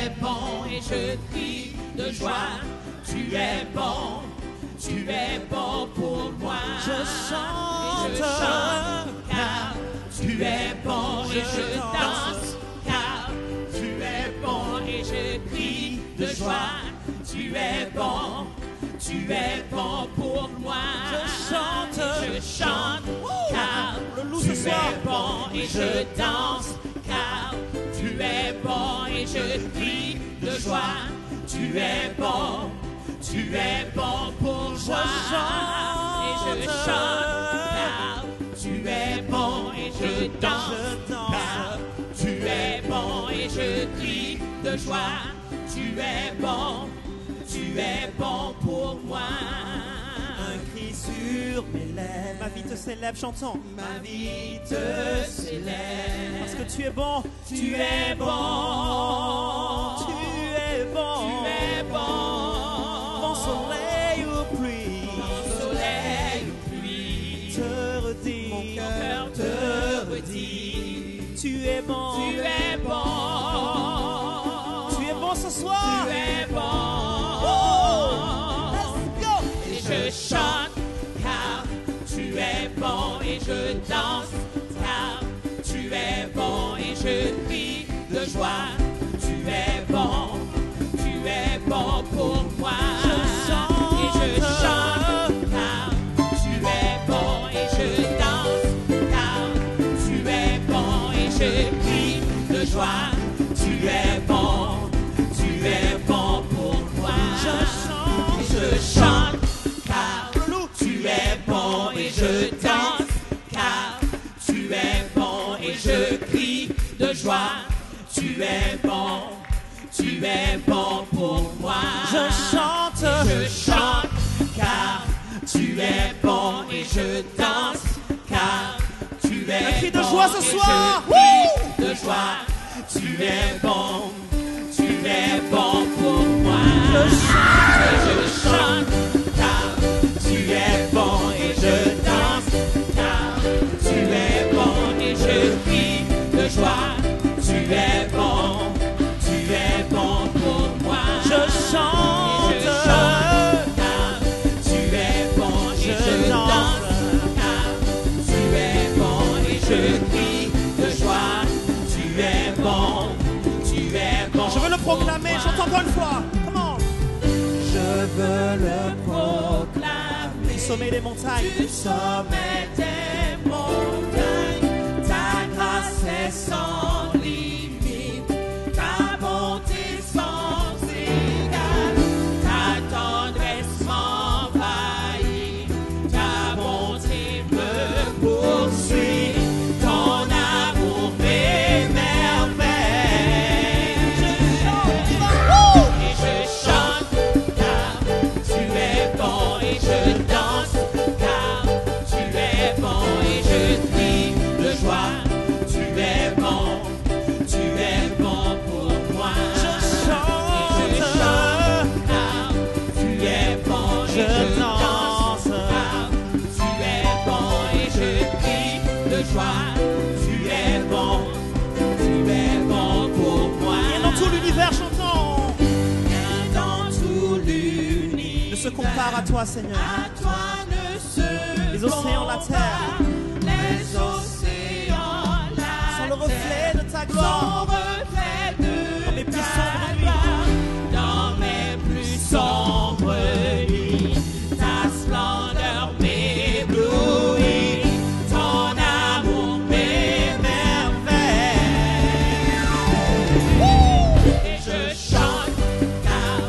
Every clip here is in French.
es bon et je crie de joie. Tu es bon pour moi. Je chante, car tu es bon et je danse. Car tu es bon et je crie de joie. Tu es bon pour moi. Je chante, car tu es bon et je danse. Car tu es bon et je crie de joie. Tu es bon pour moi. Et je chante, car tu es bon et je danse. Car tu es bon et je crie de joie. Tu es bon pour moi. un cri sur mes lèvres. Ma vie te célèbre, chantons. Ma vie te célèbre. Parce que tu es bon, Tu es bon. tu es bon. Tu es bon. Vent, soleil ou pluie, Soleil ou pluie, te redis, mon cœur te redit. tu es bon. Tu es bon. Tu es bon ce soir. Tu es bon. Let's go. Et je chante car tu es bon et je danse car tu es bon et je crie de joie. Tu es bon pour moi. Et je chante car tu es bon et je danse car tu es bon et je crie de joie. Tu es bon pour moi. Je chante car tu es bon et je danse car tu es bon et je crie de joie. Tu es bon pour moi. Je chante car tu es bon et je danse car tu es Un cri de bon joie ce et soir. je crie de joie. Tu es bon pour moi. Je chante car tu es bon et je danse car tu es bon et je crie de joie. Tu es bon pour moi. Je chante, car tu es bon et je danse car tu es bon et je crie de joie. Tu es bon. je veux le proclamer, chante encore une fois. Comment? Je veux le proclamer. Du sommet des montagnes. Du sommet des montagnes, ta grâce est sans limite, ta bonté sans égale, ta tendresse m'envahit, ta bonté me poursuit, ton amour m'émerveille. Et je chante car tu es bon et je danse car tu es bon et je crie de joie. Tu es bon pour moi. Je chante, car tu es bon et je danse car tu es bon et je crie de joie. Tu es bon pour moi. Et dans tout l'univers, chantons. Rien dans tout l'univers Ne se compare à toi, Seigneur. à toi ne se Les océans, la terre, les océans, la sont le reflet de ta gloire. son reflet de Dans mes plus ta sombres nuits. gloire. Dans mes plus sombres nuits, ta splendeur m'éblouit, ton amour m'émerveille. Et je chante car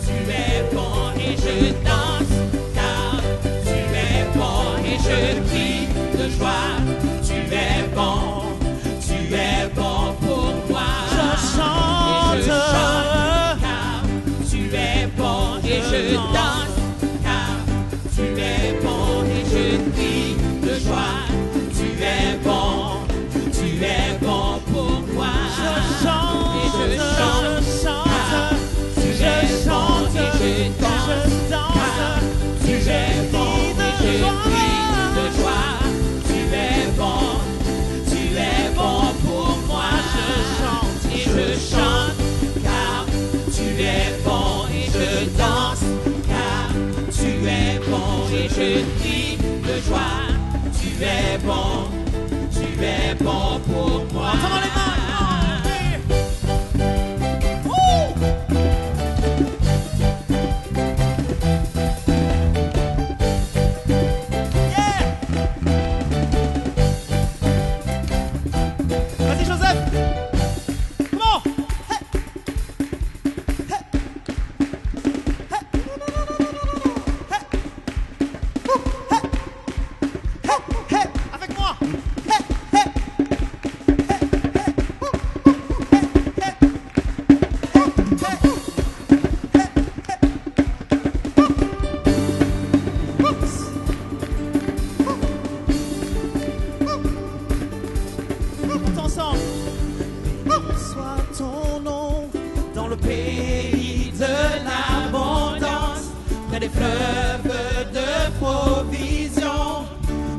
tu es bon et je danse car tu es bon et je crie de joie. Tu es bon pour moi. et je crie de joie. Tu es bon pour moi. Entendons les mains. Vas-y Joseph. Comment? Avec moi. Ensemble. Soit ton nom dans le pays de l'abondance, près des fleuves de provision.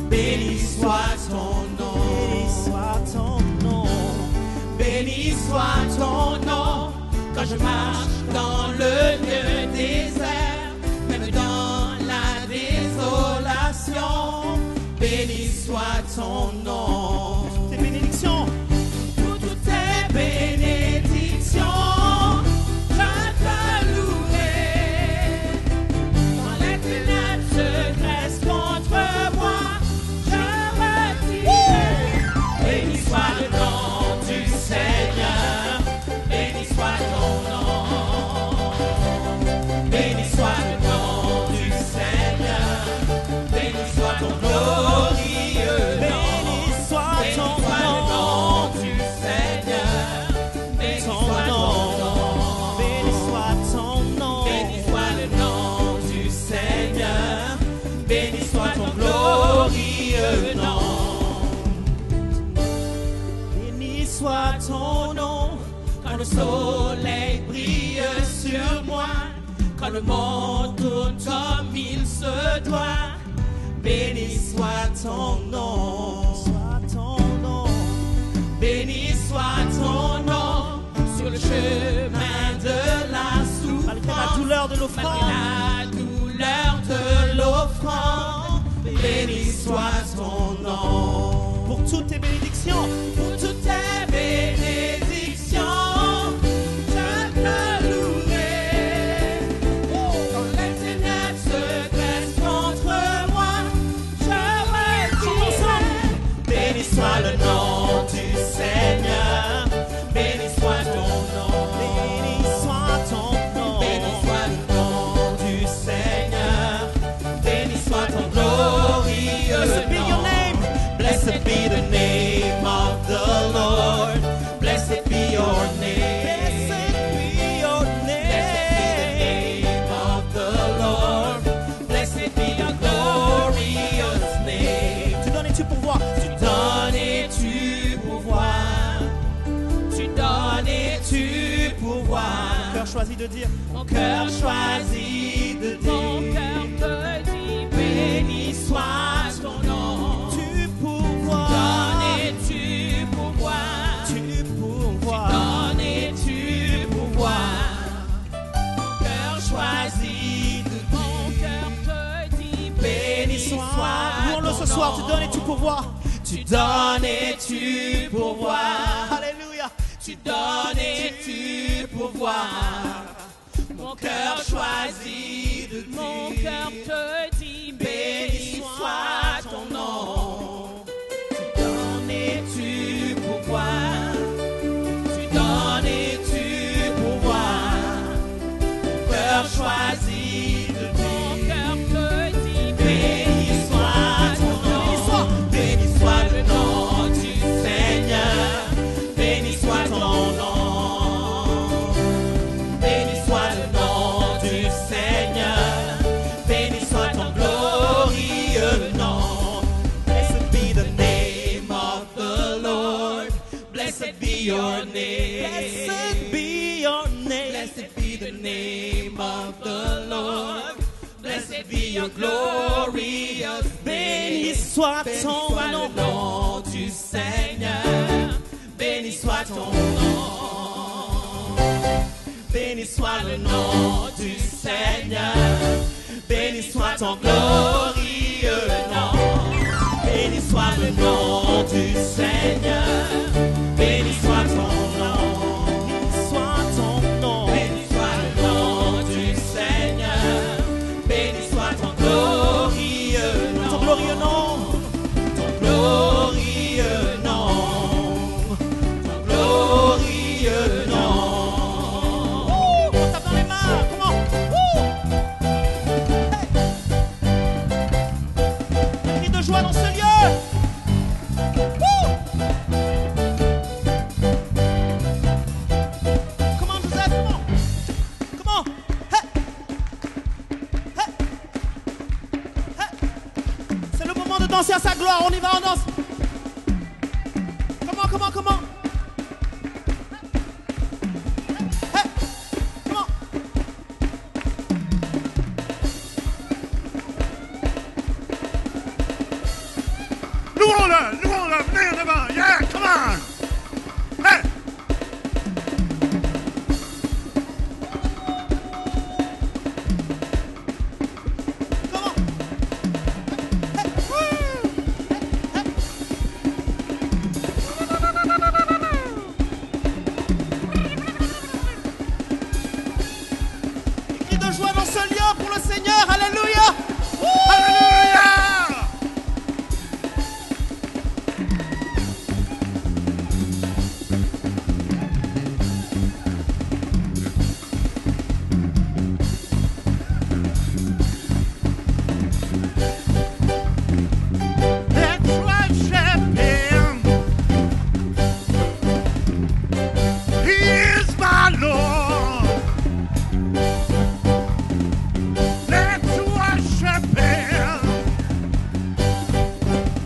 Béni soit ton nom. Béni soit ton nom. Béni soit ton nom. Quand je marche dans le lieu désert, même dans la désolation, béni soit ton nom. Tes bénédictions. Toutes tes bénédictions, je te louerai. Quand les ténèbres se dressent contre moi, je redirai. Béni soit le nom du Seigneur, béni soit ton nom. Béni soit le nom du Seigneur, béni soit ton glorieux nom. Béni soit ton nom du Seigneur, béni soit ton nom. Béni soit ton nom. Béni soit le nom du Seigneur, béni soit ton glorieux nom. Béni soit ton nom. Quand le soleil brille sur moi, quand le monde tourne comme il se doit, béni soit ton nom. Soit ton nom. Béni soit ton nom sur le chemin de la souffrance. Malgré la douleur de l'offrande. Malgré la douleur de l'offrande, béni soit ton nom. Pour toutes tes bénédictions. Pour toutes tes bénédictions, je te louerai. Quand les ténèbres se dressent contre moi, je redirai. Béni soit le nom du Seigneur, béni soit ton nom. Béni soit ton nom. Béni soit le nom du Seigneur, béni soit ton glorieux nom. Blessed be the name of the Lord. Blessed be your name. Blessed be your name. Blessed be the name of the Lord. Blessed be your glorious name. Tu donnes et tu pourvois. Tu donnes et tu pourvois. Tu donnes et tu pourvois. Mon cœur choisit de dire. Mon cœur choisit de dire. Mon cœur te dit béni soit ton nom. Tu pourvois. Donne et tu pourvois. Tu pourvois. Donne et tu pourvois. Mon cœur choisit de dire. Mon cœur te dit béni soit. Louons-le ce soir. Tu donnes et tu pourvois. Tu donnes et tu pourvois. Alléluia. Tu donnes et tu pourvois. Mon cœur choisit de dire. Mon cœur te dit béni soit ton nom. Tu donnes et tu pourvois. Tu donnes et tu pourvois. Mon cœur choisit de dire. Mon cœur te dit béni soit ton nom. Béni soit le nom du Seigneur. Béni soit ton nom. Béni soit le nom du Seigneur. Béni soit ton glorieux nom. Blessed be the name of the Lord. Blessed be your name. Blessed be your name. Blessed be the name of the Lord. Blessed be your glorious name. Béni soit ton nom. Le nom du Seigneur. Béni soit ton nom. Béni soit le nom du Seigneur. Béni soit ton glorieux nom. Béni soit le nom du Seigneur. Béni soit ton nom. Béni soit ton nom. Béni soit le nom du Seigneur. Béni soit ton glorieux nom. Ton glorieux nom. Ton glorieux nom. Ton glorieux nom. On tape dans les mains. Comment? Un cri de joie dans ce lieu. Comment, Joseph? Comment? Comment? Hey! Hey! Hey! C'est le moment de danser à sa gloire. On y va, on danse. Comment? Comment? Hey! Comment? Louons-le, venez en avant, yeah, come on! Hey! Comment? Des cris de joie dans ce lieu pour le Seigneur. Alléluia. Alléluia! Let's worship Him. He is my Lord. Let's worship Him.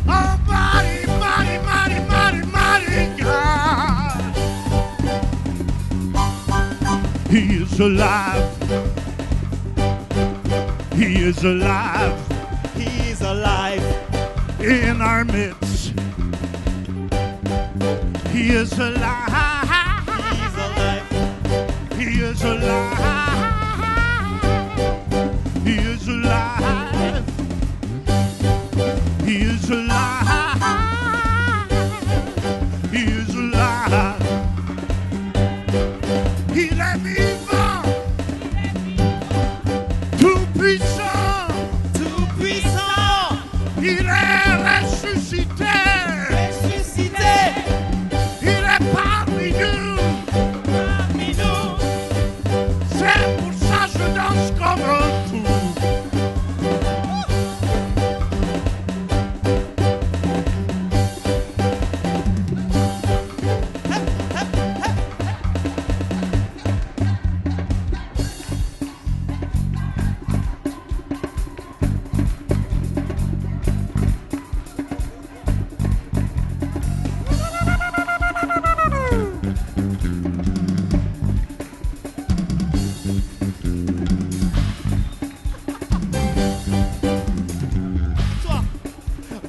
Oh, mighty, mighty, mighty, mighty, mighty God. He is alive. He is alive He's alive. in our midst. He is alive. He's alive. He is alive. He is alive. He is alive. He is alive. Il est vivant. Tout puissant. Tout puissant. Il est ressuscité. Ressuscité. Il est parmi nous. Parmi nous. C'est pour ça que je danse comme un fou.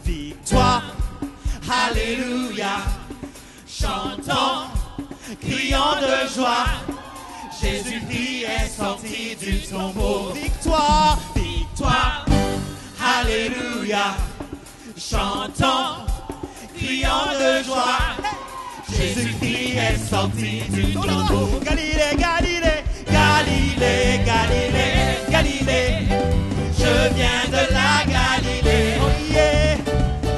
Victoire. Alléluia. Chantons, criant de joie. Jésus-Christ est sorti du tombeau. Victoire. Victoire. Alléluia. Chantons, criant de joie. Jésus-Christ est sorti du tombeau. Galilée, Galilée, Galilée, Galilée, Galilée. Je viens de la Galilée. Oh yeah.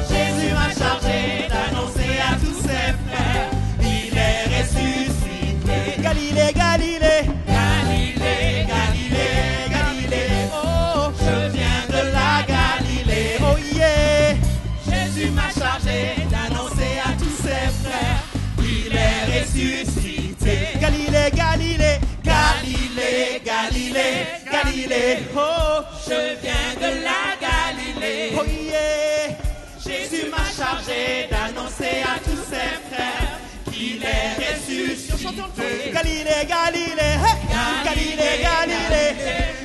Jésus m'a chargé d'annoncer à tous ses frères. Il est ressuscité. Galilée, Galilée, Galilée, Galilée, Galilée. Oh, je viens de la Galilée. Oh yeah. Jésus m'a chargé d'annoncer à tous ses frères. Il est ressuscité. Galilée, Galilée, Galilée, Galilée, Galilée. Oh, je viens de la Galilée. Oh yeah. Jésus m'a chargé d'annoncer à tous ses frères qu'il est ressuscité. Galilée, Galilée, Galilée, Galilée,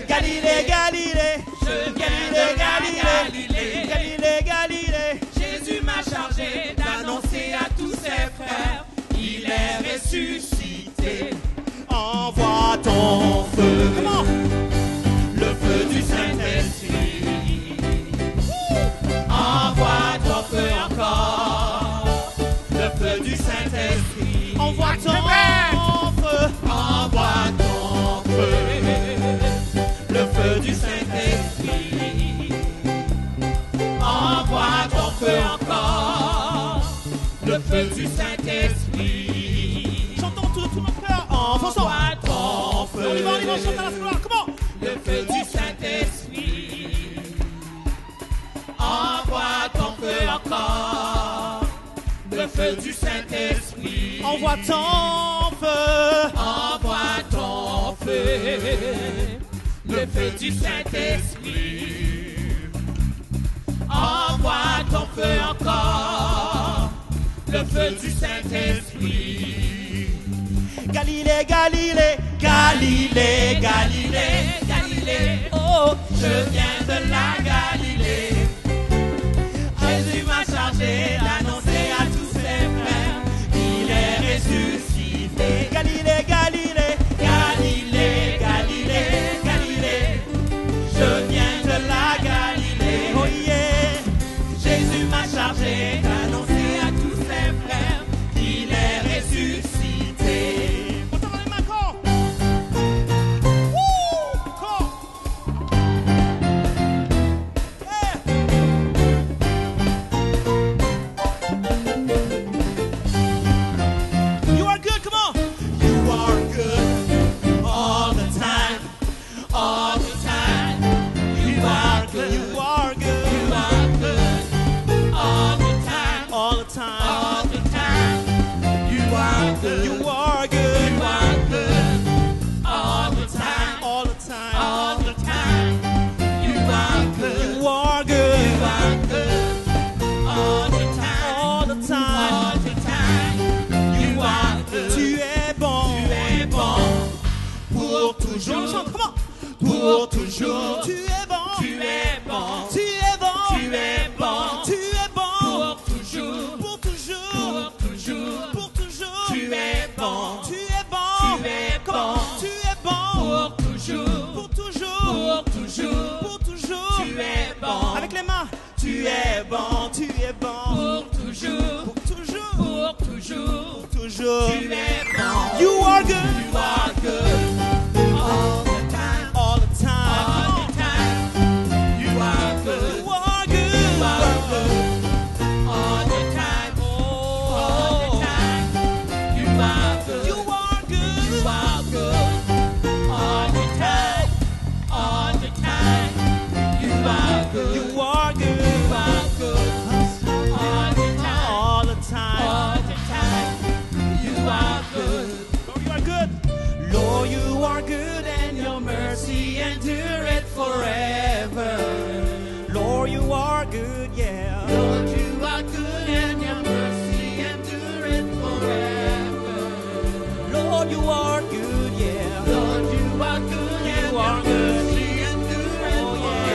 Galilée, Galilée. Je viens de Galilée, Galilée, Galilée. Jésus m'a chargé d'annoncer à tous ses frères qu'il est ressuscité. Envoie ton feu, le feu du Saint-Esprit. Fonçons. Envoie ton feu. On y va, on chante à la gloire. Comment? Le feu du Saint-Esprit. Envoie ton feu encore. Le feu du Saint-Esprit. Envoie ton feu. Envoie ton feu. Le feu du Saint-Esprit. Envoie ton feu encore. Le feu du Saint-Esprit. Galilée, Galilée, Galilée, Galilée, Galilée, oh, je viens de la Galilée. Jésus m'a chargé d'annoncer à tous ses frères qu'il est ressuscité. Galilée, Galilée, Galilée, Galilée, Galilée, je viens de la Galilée. oh yeah. Jésus m'a chargé d'annoncer à tous ses frères qu'il est ressuscité. On t'en va les mains, corps. Wouh, corps. Yeah. You are good, come on. You are good all the time, all the time. You are good, You are good, you are good all the time, all the time. all the time. You are good, You are good, you are good all the time, all the time. all the time. You are good, You are good, you are good all the time, all the time. all the time. You are good, Tu es bon, tu es bon pour toujours, chante, comment? pour toujours. Tu es bon, Tu es bon, tu es bon, tu es bon tu es bon, pour toujours, pour toujours, pour toujours. pour toujours. Tu es bon, Tu es bon, tu es comment? bon Tu es bon, pour toujours, pour toujours, pour toujours. pour toujours. Tu es bon, Avec les mains, tu es bon, tu es bon, pour toujours, pour toujours, pour toujours. pour toujours. Tu es bon, You are good, you are good all the time, all the all time. the time. You are good, You are you good, are good all the time, all the oh. time. You are good. You are good, You are good all the time, all the time. You are good. you are good, You are good all the time, all the time. all the time. You are good. Lord, you are good. Lord, you are good, and your mercy endureth forever. Lord, you are good, yeah. Lord, you are good and your mercy endureth forever. Lord, you are good, yeah. Lord, you are good and You are your good. mercy endureth Oh, yeah.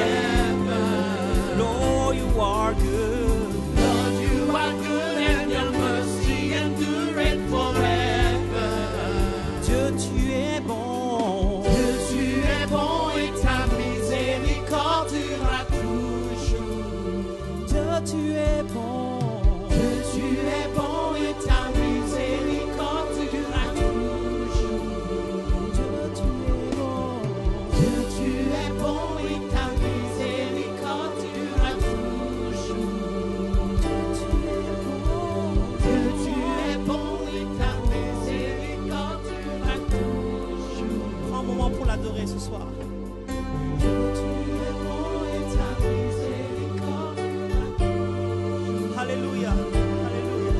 forever. Lord, you are good. Lord, you are good and your mercy endureth forever. Dieu, tu es bon. Dieu, tu es bon et ta miséricorde durera toujours. Dieu, tu es bon. Dieu, tu es bon et ta miséricorde durera toujours. Dieu, tu es bon. Dieu, tu es bon et ta miséricorde durera toujours. Dieu, tu es bon. Dieu, tu es bon et ta miséricorde durera toujours. Prends un moment pour l'adorer ce soir. Dieu, tu es bon et ta miséricorde durera toujours. Alléluia. Alléluia.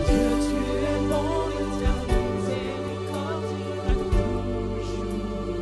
Dieu, tu es bon et ta miséricorde durera toujours.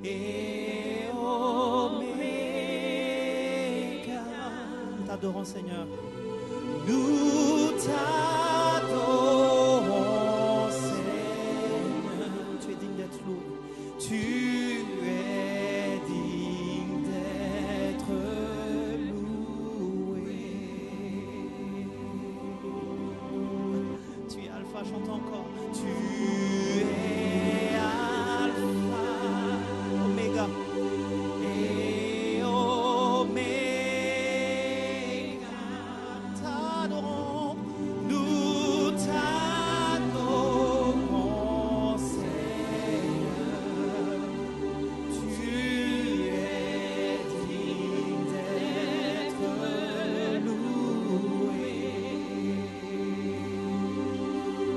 et Oméga. Nous t'adorons, Seigneur. Nous t'adorons, Seigneur. Tu es digne d'être loué. Tu es digne d'être loué. Tu es Alpha, chante encore. Tu es Alpha, Oméga. Et Oméga. T'adorons, nous t'adorons, Seigneur. Tu es digne d'être loué.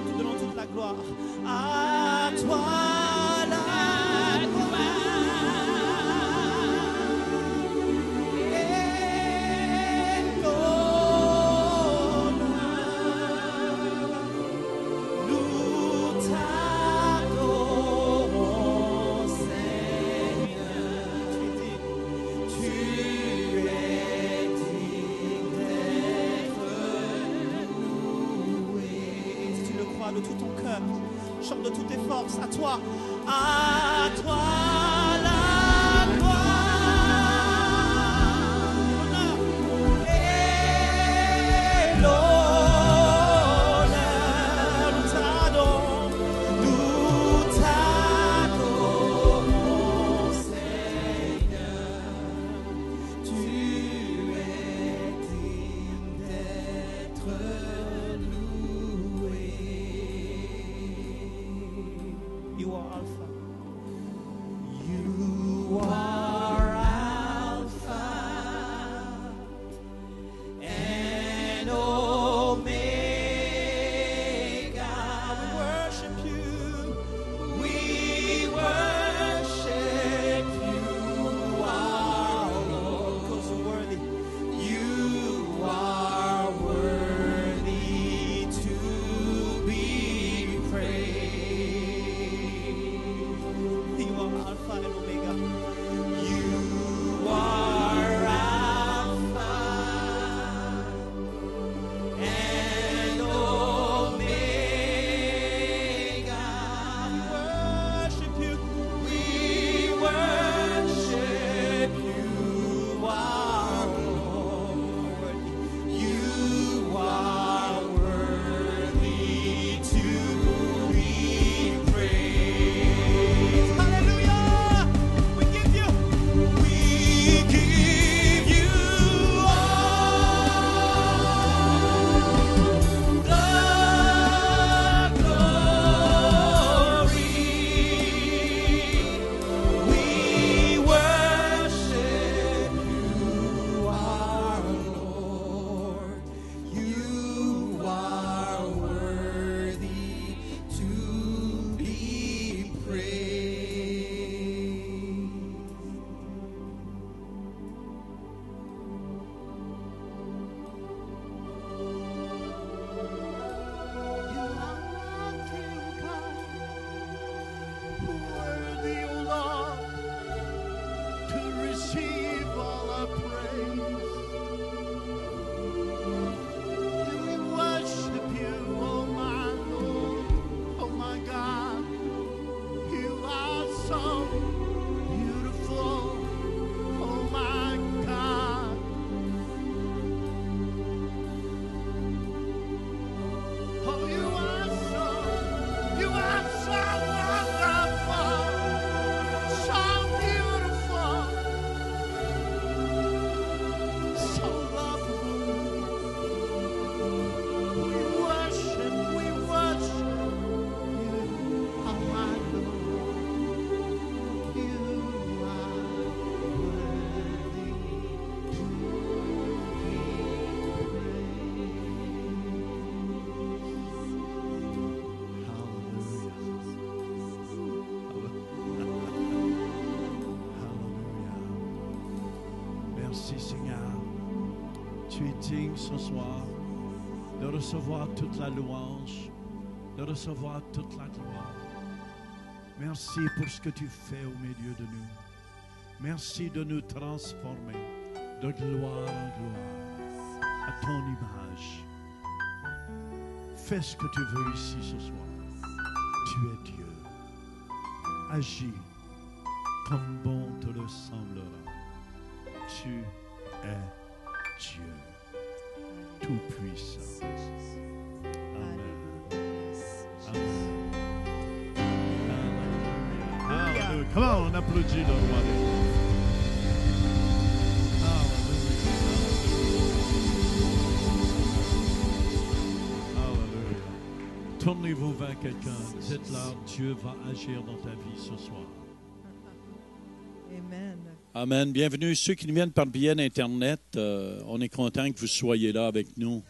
Nous donnons toute la gloire à toi. La de tout ton cœur, chante de toutes tes forces, à toi la gloire, et l'honneur. Nous t'adorons, Seigneur. Tu es digne d'être loué. You are Alpha. You are Alpha and Omega. We worship you. We worship you, our Lord, because you're worthy. You are worthy to be praised. You are Alpha and Omega. You are Alpha and Omega. We worship you, our Lord. You are worthy to be praised. Hallelujah! We give you Tu es digne ce soir de recevoir toute la louange, de recevoir toute la gloire. Merci pour ce que tu fais au milieu de nous. Merci de nous transformer de gloire en gloire à ton image. Fais ce que tu veux ici ce soir. Tu es Dieu. Agis comme bon te le semblera. Tu es Dieu tout-puissant. Amen. Amen. Hallelujah. Come on, on applaudit le roi des rois. Hallelujah. Tournez-vous vers quelqu'un. Dites-leur, Dieu va agir dans ta vie ce soir. Amen. Amen. Bienvenue. Ceux qui nous viennent par biais d'Internet, on est content que vous soyez là avec nous.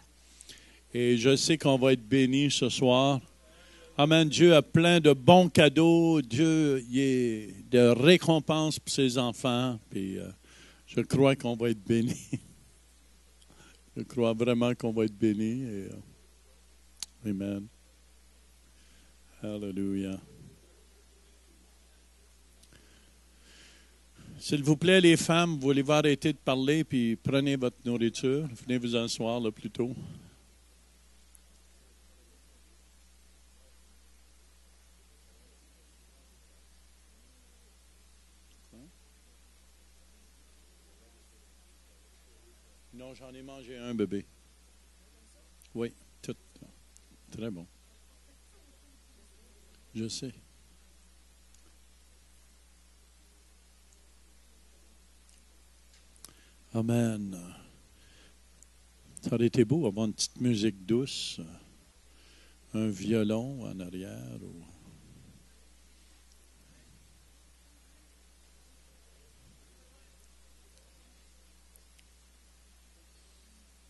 Et je sais qu'on va être bénis ce soir. Amen. Dieu a plein de bons cadeaux. Dieu il est de récompenses pour ses enfants. Puis, je crois qu'on va être bénis. Je crois vraiment qu'on va être bénis. Amen. Hallelujah. S'il vous plaît, les femmes, voulez-vous arrêter de parler puis prenez votre nourriture. Venez vous asseoir là plus tôt. Non, j'en ai mangé un, bébé. Oui, tout. Très bon. Je sais. Amen. Ça aurait été beau avoir une petite musique douce, un violon en arrière.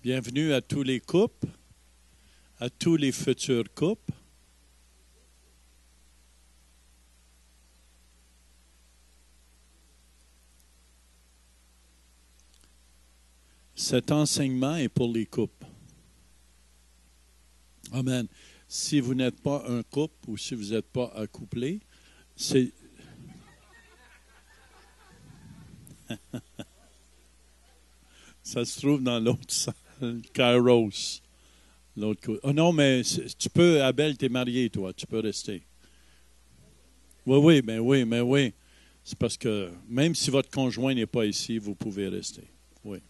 Bienvenue à tous les couples, à tous les futurs couples. Cet enseignement est pour les couples. Amen. Si vous n'êtes pas un couple ou si vous n'êtes pas accouplé, c'est... Ça se trouve dans l'autre salle, Kairos. L'autre côté. Oh non, mais tu peux, Abel, tu es marié, toi, tu peux rester. Oui, mais oui. C'est parce que même si votre conjoint n'est pas ici, vous pouvez rester. Oui.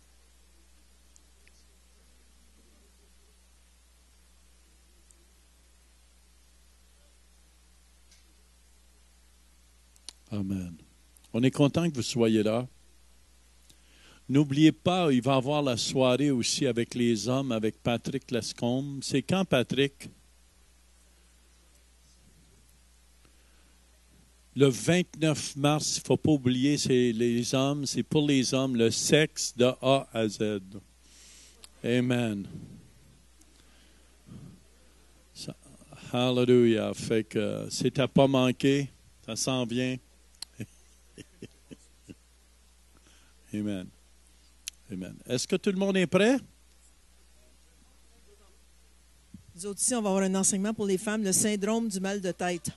Amen. On est content que vous soyez là. N'oubliez pas, il va y avoir la soirée aussi avec les hommes, avec Patrick Lescombe. C'est quand, Patrick? Le 29 mars, il ne faut pas oublier, c'est les hommes, c'est pour les hommes, le sexe de A à Z. Amen. Hallelujah. Fait que c'est à pas manquer, ça s'en vient. Amen. Amen. Est-ce que tout le monde est prêt? Nous autres ici, on va avoir un enseignement pour les femmes, le syndrome du mal de tête.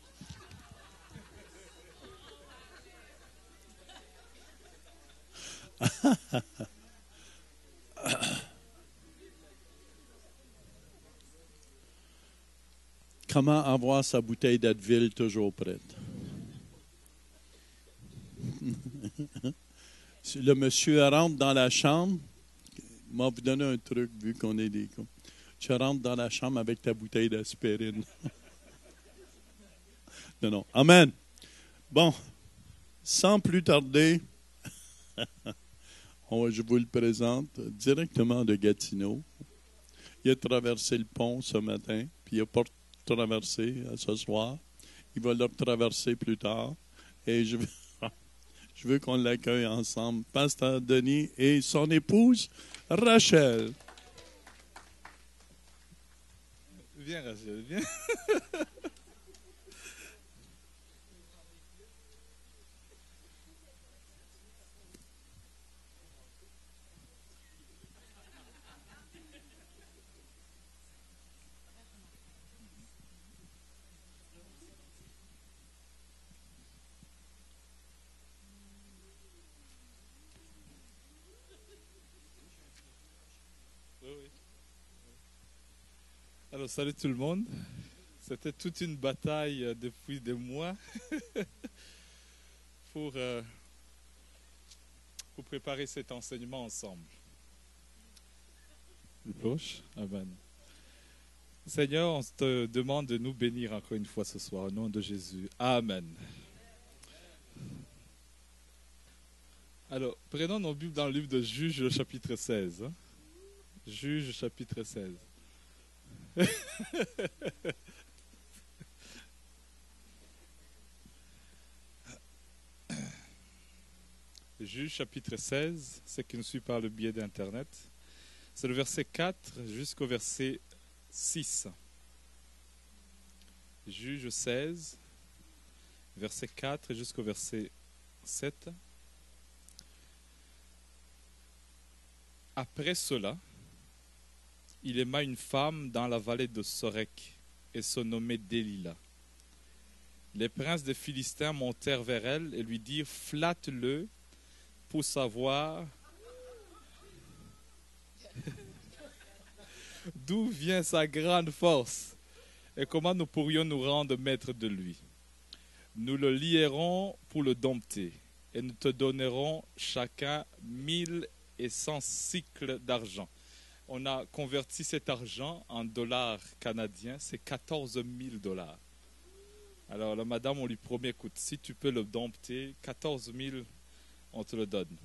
Comment avoir sa bouteille d'Advil toujours prête? Le monsieur rentre dans la chambre. Je vais vous donner un truc, vu qu'on est des cons. Tu rentres dans la chambre avec ta bouteille d'aspirine. Non. Amen. Bon, sans plus tarder, je vous le présente directement de Gatineau. Il a traversé le pont ce matin, puis il n'a pas traversé ce soir. Il va le traverser plus tard. Et je veux qu'on l'accueille ensemble. Pasteur Denis et son épouse, Rachel. Viens, Rachel, viens. Alors, salut tout le monde. C'était toute une bataille depuis des mois pour préparer cet enseignement ensemble. Amen. Seigneur, on te demande de nous bénir encore une fois ce soir, au nom de Jésus. Amen. Alors, prenons nos Bibles dans le livre de Juges, chapitre 16. Juges, chapitre 16. Juges, chapitre 16, ce qui nous suit par le biais d'Internet. C'est le verset 4 jusqu'au verset 6. Juges 16, verset 4 jusqu'au verset 7. Après cela, il aima une femme dans la vallée de Sorek et se nommait Délila. Les princes des Philistins montèrent vers elle et lui dirent « Flatte-le pour savoir d'où vient sa grande force et comment nous pourrions nous rendre maîtres de lui. Nous le lierons pour le dompter et nous te donnerons chacun 1100 cycles d'argent. » On a converti cet argent en dollars canadiens, c'est 14 000 $. Alors la madame, on lui promet, écoute, si tu peux le dompter, 14 000, on te le donne.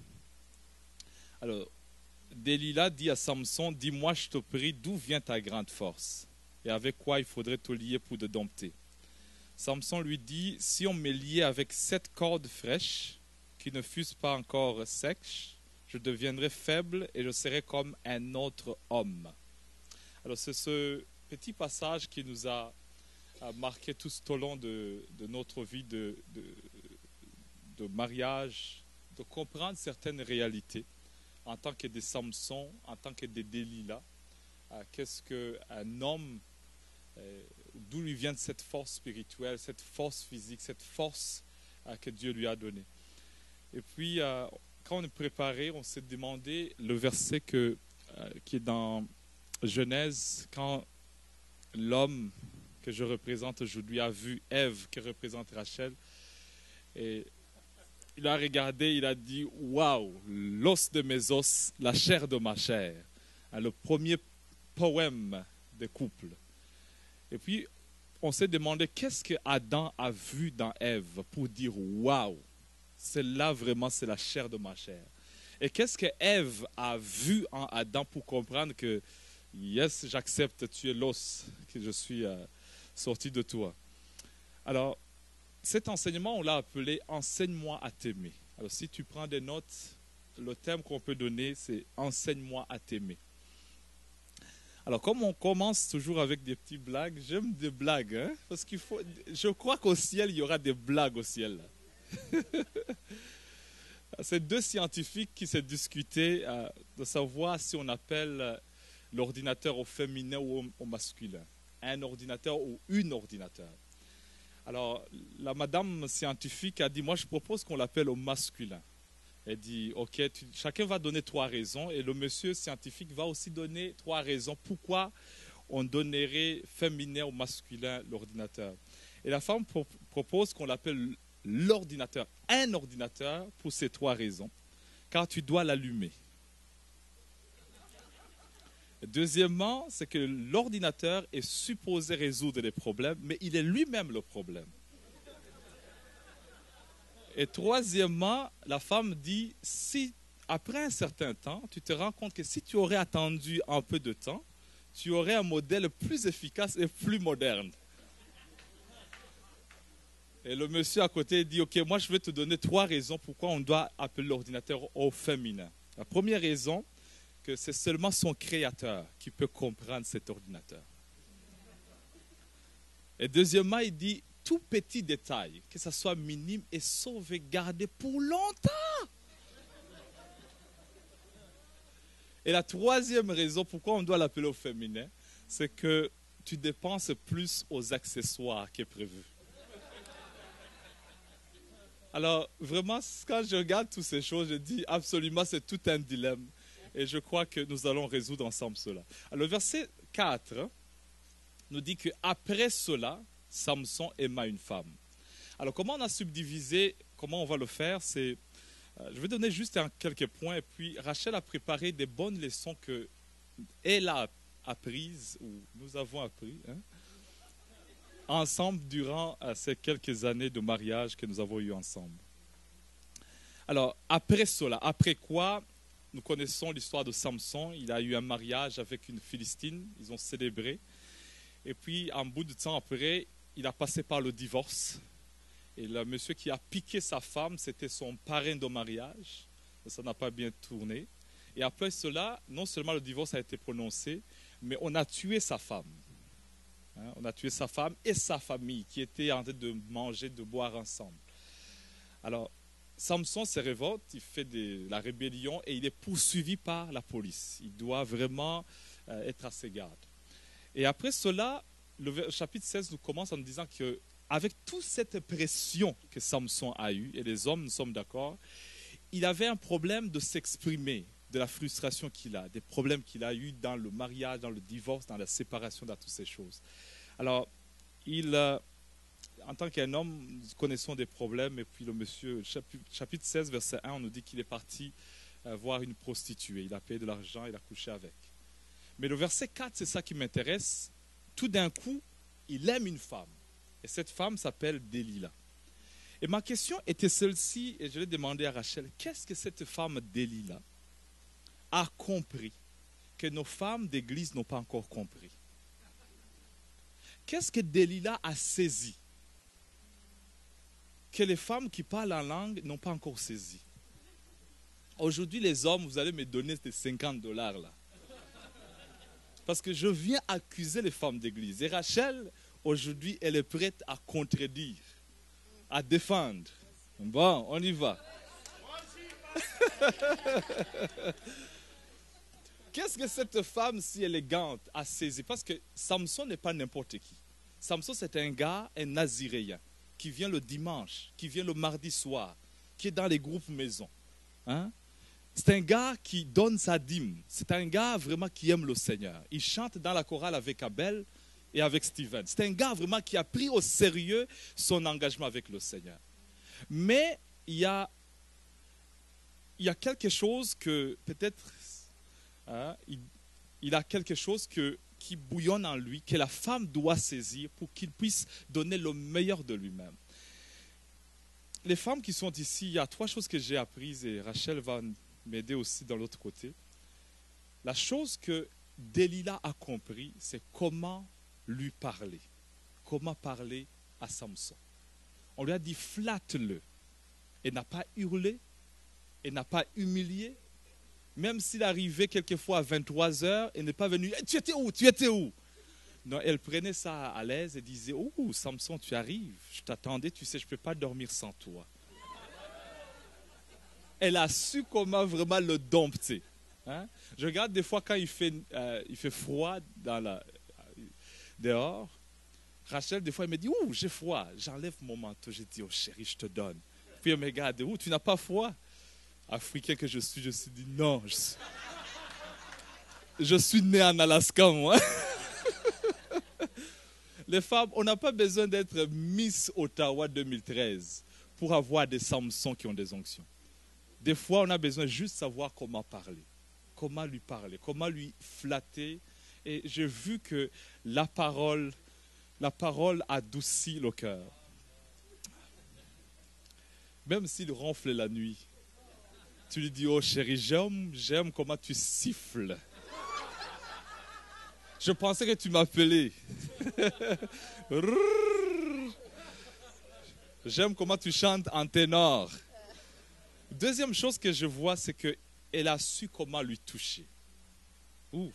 Alors, Délila dit à Samson, dis-moi, je te prie, d'où vient ta grande force? Et avec quoi il faudrait te lier pour te dompter? Samson lui dit, si on me liait avec 7 cordes fraîches, qui ne fussent pas encore sèches, je deviendrai faible et je serai comme un autre homme. Alors c'est ce petit passage qui nous a marqué tout au long de notre vie de mariage, de comprendre certaines réalités en tant que des Samson, en tant que des Délila. Qu'est-ce qu'un homme, d'où lui vient cette force spirituelle, cette force physique, cette force que Dieu lui a donnée. Et puis, quand on est préparé, on s'est demandé le verset qui est dans Genèse, quand l'homme que je représente aujourd'hui a vu Ève, qui représente Rachel, et il a regardé, il a dit « Waouh, l'os de mes os, la chair de ma chair ». Le premier poème des couples. Et puis, on s'est demandé qu'est-ce que Adam a vu dans Ève pour dire « Waouh ». Celle-là, vraiment, c'est la chair de ma chair. Et qu'est-ce que Ève a vu en Adam pour comprendre que, yes, j'accepte, tu es l'os, que je suis sorti de toi. Alors, cet enseignement, on l'a appelé « Enseigne-moi à t'aimer ». Alors, si tu prends des notes, le thème qu'on peut donner, c'est « Enseigne-moi à t'aimer ». Alors, comme on commence toujours avec des petites blagues, j'aime des blagues, hein, parce qu'il faut, je crois qu'au ciel, il y aura des blagues au ciel. C'est deux scientifiques qui s'est discuté de savoir si on appelle l'ordinateur au féminin ou au masculin. Un ordinateur ou une ordinateur. Alors, la madame scientifique a dit, moi je propose qu'on l'appelle au masculin. Elle dit, ok, chacun va donner 3 raisons et le monsieur scientifique va aussi donner 3 raisons pourquoi on donnerait féminin ou masculin l'ordinateur. Et la femme propose qu'on l'appelle l'ordinateur, un ordinateur pour ces 3 raisons, car tu dois l'allumer. Deuxièmement, c'est que l'ordinateur est supposé résoudre les problèmes, mais il est lui-même le problème. Et troisièmement, la femme dit, si après un certain temps, tu te rends compte que si tu aurais attendu un peu de temps, tu aurais un modèle plus efficace et plus moderne. Et le monsieur à côté dit, ok, moi je vais te donner 3 raisons pourquoi on doit appeler l'ordinateur au féminin. La première raison, que c'est seulement son créateur qui peut comprendre cet ordinateur. Et deuxièmement, il dit, tout petit détail, que ce soit minime, est sauvegardé pour longtemps. Et la troisième raison pourquoi on doit l'appeler au féminin, c'est que tu dépenses plus aux accessoires qui est prévu. Alors, vraiment, quand je regarde toutes ces choses, je dis absolument, c'est tout un dilemme. Et je crois que nous allons résoudre ensemble cela. Alors, le verset 4 nous dit qu'après cela, Samson aima une femme. Alors, comment on a subdivisé, comment on va le faire, c'est, je vais donner juste quelques points, et puis Rachel a préparé des bonnes leçons qu'elle a apprises, ou nous avons appris, ensemble durant ces quelques années de mariage que nous avons eu ensemble. Alors, après cela, après quoi, nous connaissons l'histoire de Samson. Il a eu un mariage avec une Philistine, ils ont célébré. Et puis, un bout de temps après, il a passé par le divorce. Et le monsieur qui a piqué sa femme, c'était son parrain de mariage. Ça n'a pas bien tourné. Et après cela, non seulement le divorce a été prononcé, mais on a tué sa femme. On a tué sa femme et sa famille qui étaient en train de manger, de boire ensemble. Alors, Samson se révolte, il fait la rébellion et il est poursuivi par la police. Il doit vraiment être à ses gardes. Et après cela, le chapitre 16 nous commence en nous disant qu'avec toute cette pression que Samson a eue, et les hommes, nous sommes d'accord, il avait un problème de s'exprimer, de la frustration qu'il a, des problèmes qu'il a eus dans le mariage, dans le divorce, dans la séparation, dans toutes ces choses. Alors, en tant qu'un homme, nous connaissons des problèmes. Et puis le monsieur, chapitre 16, verset 1, on nous dit qu'il est parti voir une prostituée. Il a payé de l'argent, il a couché avec. Mais le verset 4, c'est ça qui m'intéresse. Tout d'un coup, il aime une femme. Et cette femme s'appelle Delilah. Et ma question était celle-ci, et je l'ai demandé à Rachel, qu'est-ce que cette femme Delilah a compris que nos femmes d'église n'ont pas encore compris? Qu'est-ce que Delilah a saisi que les femmes qui parlent en langue n'ont pas encore saisi? Aujourd'hui, les hommes, vous allez me donner ces $50 là. Parce que je viens accuser les femmes d'église. Et Rachel, aujourd'hui, elle est prête à contredire, à défendre. Bon, on y va. Qu'est-ce que cette femme si élégante a saisi? Parce que Samson n'est pas n'importe qui. Samson, c'est un gars, un naziréen, qui vient le dimanche, qui vient le mardi soir, qui est dans les groupes maison. C'est un gars qui donne sa dîme. C'est un gars vraiment qui aime le Seigneur. Il chante dans la chorale avec Abel et avec Steven. C'est un gars vraiment qui a pris au sérieux son engagement avec le Seigneur. Mais il y a quelque chose que peut-être il a quelque chose qui bouillonne en lui, que la femme doit saisir pour qu'il puisse donner le meilleur de lui-même. Les femmes qui sont ici, il y a 3 choses que j'ai apprises et Rachel va m'aider aussi dans l'autre côté. La chose que Delilah a compris, c'est comment lui parler. Comment parler à Samson. On lui a dit flatte-le. Elle n'a pas hurlé, elle n'a pas humilié. Même s'il arrivait quelquefois à 23h, elle n'est pas venue. Hey, tu étais où? Tu étais où? Non, elle prenait ça à l'aise et disait, oh Samson, tu arrives. Je t'attendais, tu sais, je ne peux pas dormir sans toi. Elle a su comment vraiment le dompter. Je regarde des fois quand il fait froid dehors. Rachel, des fois, elle me dit, ouh, j'ai froid. J'enlève mon manteau. Je dis, oh chérie, je te donne. Puis elle me regarde, ouh, tu n'as pas froid? Africain que je suis dit, non. Je suis né en Alaska, moi. Les femmes, on n'a pas besoin d'être Miss Ottawa 2013 pour avoir des Samsons qui ont des onctions. Des fois, on a besoin juste de savoir comment parler, comment lui flatter. Et j'ai vu que la parole adoucit le cœur. Même s'il ronfle la nuit, tu lui dis, oh chérie, j'aime comment tu siffles. Je pensais que tu m'appelais. J'aime comment tu chantes en ténor. Deuxième chose que je vois, c'est qu'elle a su comment lui toucher. Ouf.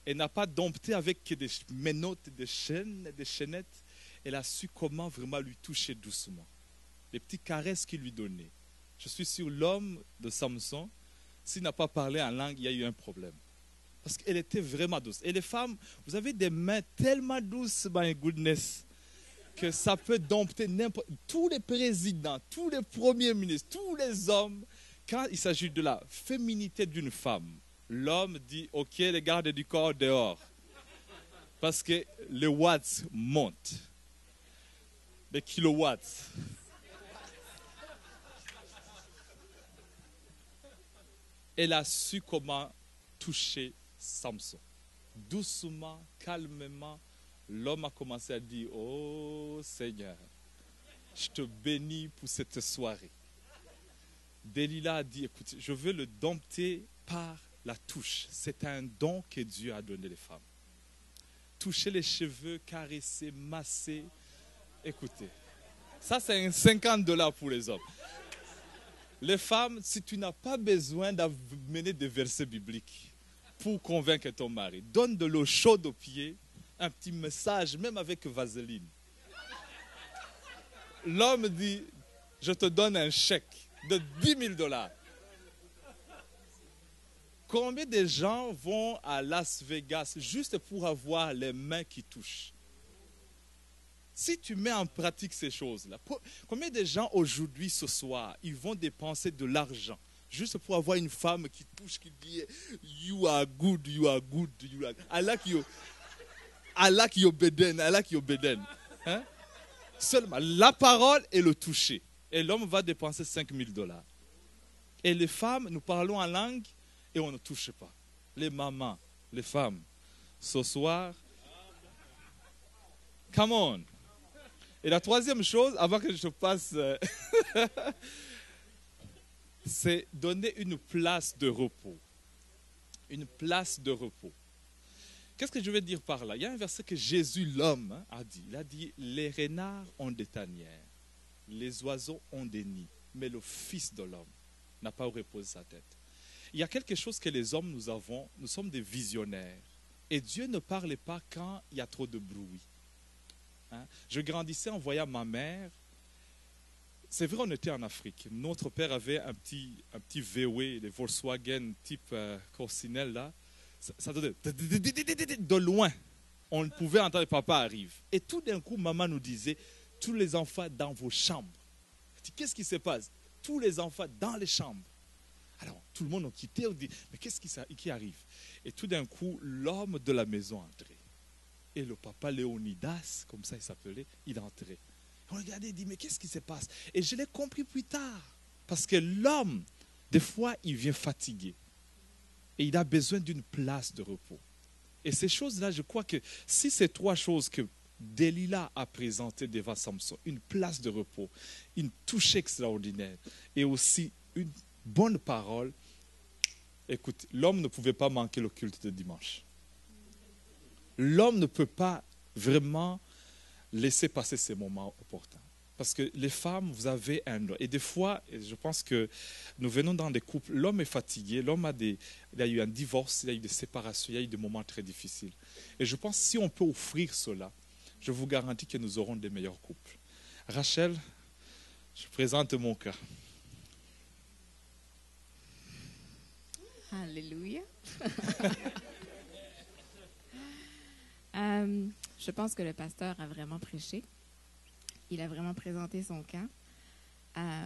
Elle n'a pas dompté avec des menottes, des chaînes, des chaînettes. Elle a su comment vraiment lui toucher doucement. Les petites caresses qu'il lui donnait. Je suis sûr, l'homme de Samson, s'il n'a pas parlé en langue, il y a eu un problème. Parce qu'elle était vraiment douce. Et les femmes, vous avez des mains tellement douces, my goodness, que ça peut dompter tous les présidents, tous les premiers ministres, tous les hommes. Quand il s'agit de la féminité d'une femme, l'homme dit, ok, les gardes du corps dehors. Parce que les watts montent. Les kilowatts. Elle a su comment toucher Samson. Doucement, calmement, l'homme a commencé à dire, oh Seigneur, je te bénis pour cette soirée. Delilah a dit, écoute, je veux le dompter par la touche. C'est un don que Dieu a donné les femmes. Toucher les cheveux, caresser, masser. Écoutez, ça c'est $50 pour les hommes. Les femmes, si tu n'as pas besoin d'amener des versets bibliques pour convaincre ton mari, donne de l'eau chaude aux pieds, un petit message, même avec vaseline. L'homme dit, je te donne un chèque de $10,000. Combien de gens vont à Las Vegas juste pour avoir les mains qui touchent? Si tu mets en pratique ces choses-là, combien de gens aujourd'hui, ce soir, ils vont dépenser de l'argent juste pour avoir une femme qui touche, qui dit « You are good, you are good, you are good. I like your beden, I like your beden. » Hein? Seulement, la parole et le toucher. Et l'homme va dépenser $5,000. Et les femmes, nous parlons en langue et on ne touche pas. Les mamans, les femmes, ce soir, come on. Et la troisième chose, avant que je passe, c'est donner une place de repos. Une place de repos. Qu'est-ce que je veux dire par là? Il y a un verset que Jésus, l'homme, a dit. Il a dit, les renards ont des tanières, les oiseaux ont des nids, mais le Fils de l'homme n'a pas où reposer sa tête. Il y a quelque chose que les hommes, nous avons, nous sommes des visionnaires. Et Dieu ne parle pas quand il y a trop de bruit. Hein? Je grandissais en voyant ma mère. C'est vrai, on était en Afrique. Notre père avait un petit VW, les Volkswagen type Corsinel là. Ça donnait de loin. On pouvait entendre papa arrive. Et tout d'un coup, maman nous disait, tous les enfants dans vos chambres. Qu'est-ce qui se passe? Tous les enfants dans les chambres. Alors, tout le monde a quitté, on dit, mais qu'est-ce qui arrive? Et tout d'un coup, l'homme de la maison entrait. Et le papa Léonidas, comme ça il s'appelait, il entrait. On regardait, il dit, mais qu'est-ce qui se passe? Et je l'ai compris plus tard. Parce que l'homme, des fois, il vient fatigué. Et il a besoin d'une place de repos. Et ces choses-là, je crois que si ces trois choses que Delilah a présentées devant Samson, une place de repos, une touche extraordinaire et aussi une bonne parole, écoute, l'homme ne pouvait pas manquer le culte de dimanche. L'homme ne peut pas vraiment laisser passer ces moments opportuns. Parce que les femmes, vous avez un... Et des fois, je pense que nous venons dans des couples, l'homme est fatigué, l'homme il a eu un divorce, il a eu des séparations, il y a eu des moments très difficiles. Et je pense que si on peut offrir cela, je vous garantis que nous aurons des meilleurs couples. Rachel, je présente mon cas. Alléluia. Je pense que le pasteur a vraiment prêché. Il a vraiment présenté son cas.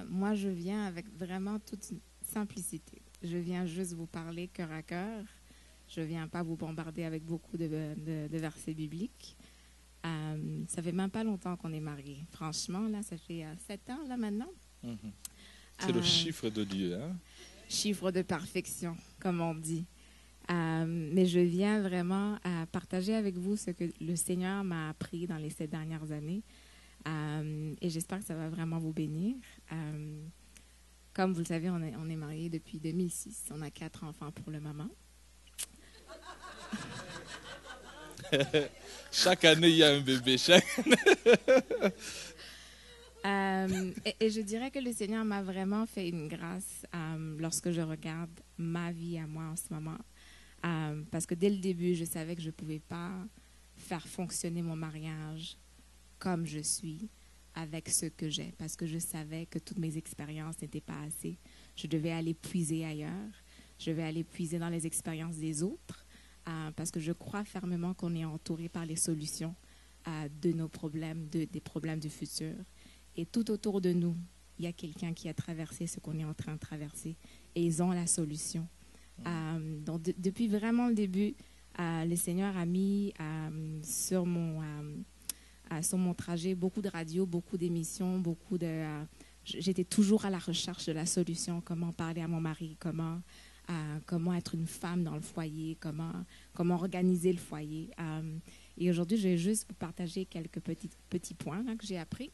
Moi, je viens avec vraiment toute simplicité. Je viens juste vous parler cœur à cœur. Je ne viens pas vous bombarder avec beaucoup de versets bibliques. Ça fait même pas longtemps qu'on est mariés. Franchement, là, ça fait 7 ans, là, maintenant. C'est le chiffre de Dieu. Hein? Chiffre de perfection, comme on dit. Mais je viens vraiment partager avec vous ce que le Seigneur m'a appris dans les 7 dernières années. Et j'espère que ça va vraiment vous bénir. Comme vous le savez, on est mariés depuis 2006. On a 4 enfants pour le moment. Chaque année, il y a un bébé. Et je dirais que le Seigneur m'a vraiment fait une grâce lorsque je regarde ma vie à moi en ce moment. Parce que dès le début, je savais que je ne pouvais pas faire fonctionner mon mariage comme je suis, avec ce que j'ai. Parce que je savais que toutes mes expériences n'étaient pas assez. Je devais aller puiser ailleurs. Je devais aller puiser dans les expériences des autres. Parce que je crois fermement qu'on est entouré par les solutions de nos problèmes, des problèmes du futur. Et tout autour de nous, il y a quelqu'un qui a traversé ce qu'on est en train de traverser. Et ils ont la solution. Donc, depuis vraiment le début, le Seigneur a mis sur mon trajet beaucoup de radio, beaucoup d'émissions, j'étais toujours à la recherche de la solution, comment parler à mon mari, comment être une femme dans le foyer, comment organiser le foyer. Et aujourd'hui, je vais juste vous partager quelques petits points là, que j'ai appris.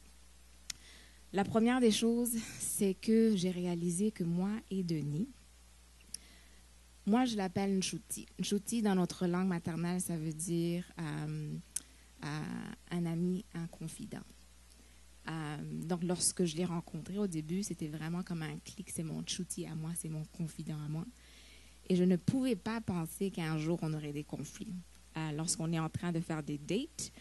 La première des choses, c'est que j'ai réalisé que moi et Denis, moi je l'appelle Nshuti. Nshuti, dans notre langue maternelle, ça veut dire un ami, un confident. Donc, lorsque je l'ai rencontré au début, c'était vraiment comme un clic. C'est mon Nshuti à moi, c'est mon confident à moi. Et je ne pouvais pas penser qu'un jour, on aurait des conflits. Lorsqu'on est en train de faire des dates,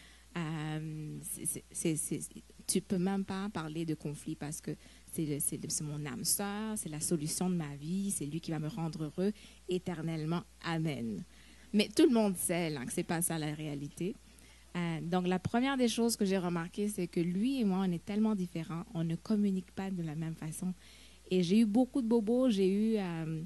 tu ne peux même pas parler de conflit parce que c'est mon âme sœur, c'est la solution de ma vie, c'est lui qui va me rendre heureux éternellement. Amen. Mais tout le monde sait là, que ce n'est pas ça la réalité. Donc, la première des choses que j'ai remarqué, c'est que lui et moi, on est tellement différents, on ne communique pas de la même façon. Et j'ai eu beaucoup de bobos, je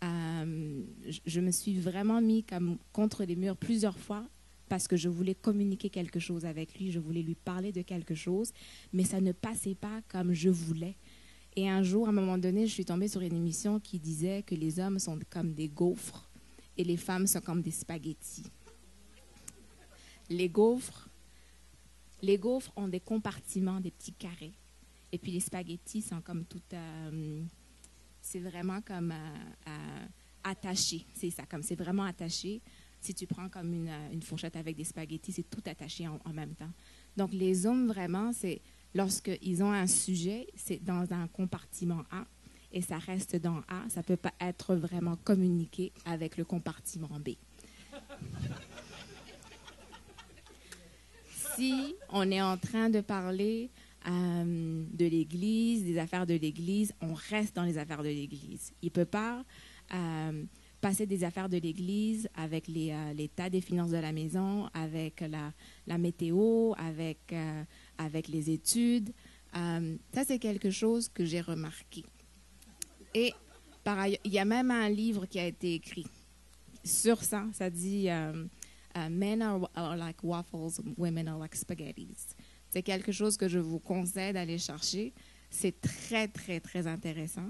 me suis vraiment mis comme contre les murs plusieurs fois parce que je voulais communiquer quelque chose avec lui, je voulais lui parler de quelque chose, mais ça ne passait pas comme je voulais. Et un jour, à un moment donné, je suis tombée sur une émission qui disait que les hommes sont comme des gaufres et les femmes sont comme des spaghettis. Les gaufres ont des compartiments, des petits carrés. Et puis les spaghettis sont comme tout... c'est vraiment comme attaché. C'est ça, comme c'est vraiment attaché. Si tu prends comme une fourchette avec des spaghettis, c'est tout attaché en même temps. Donc les hommes, vraiment, c'est lorsqu'ils ont un sujet, c'est dans un compartiment A et ça reste dans A. Ça ne peut pas être vraiment communiqué avec le compartiment B. Si on est en train de parler de l'Église, des affaires de l'Église, on reste dans les affaires de l'Église. Il ne peut pas passer des affaires de l'Église avec l'état des finances de la maison, avec la météo, avec les études. Ça, c'est quelque chose que j'ai remarqué. Et par ailleurs, il y a même un livre qui a été écrit sur ça. Ça dit... Men are like waffles, women are like spaghettis. C'est quelque chose que je vous conseille d'aller chercher. C'est très, très, très intéressant.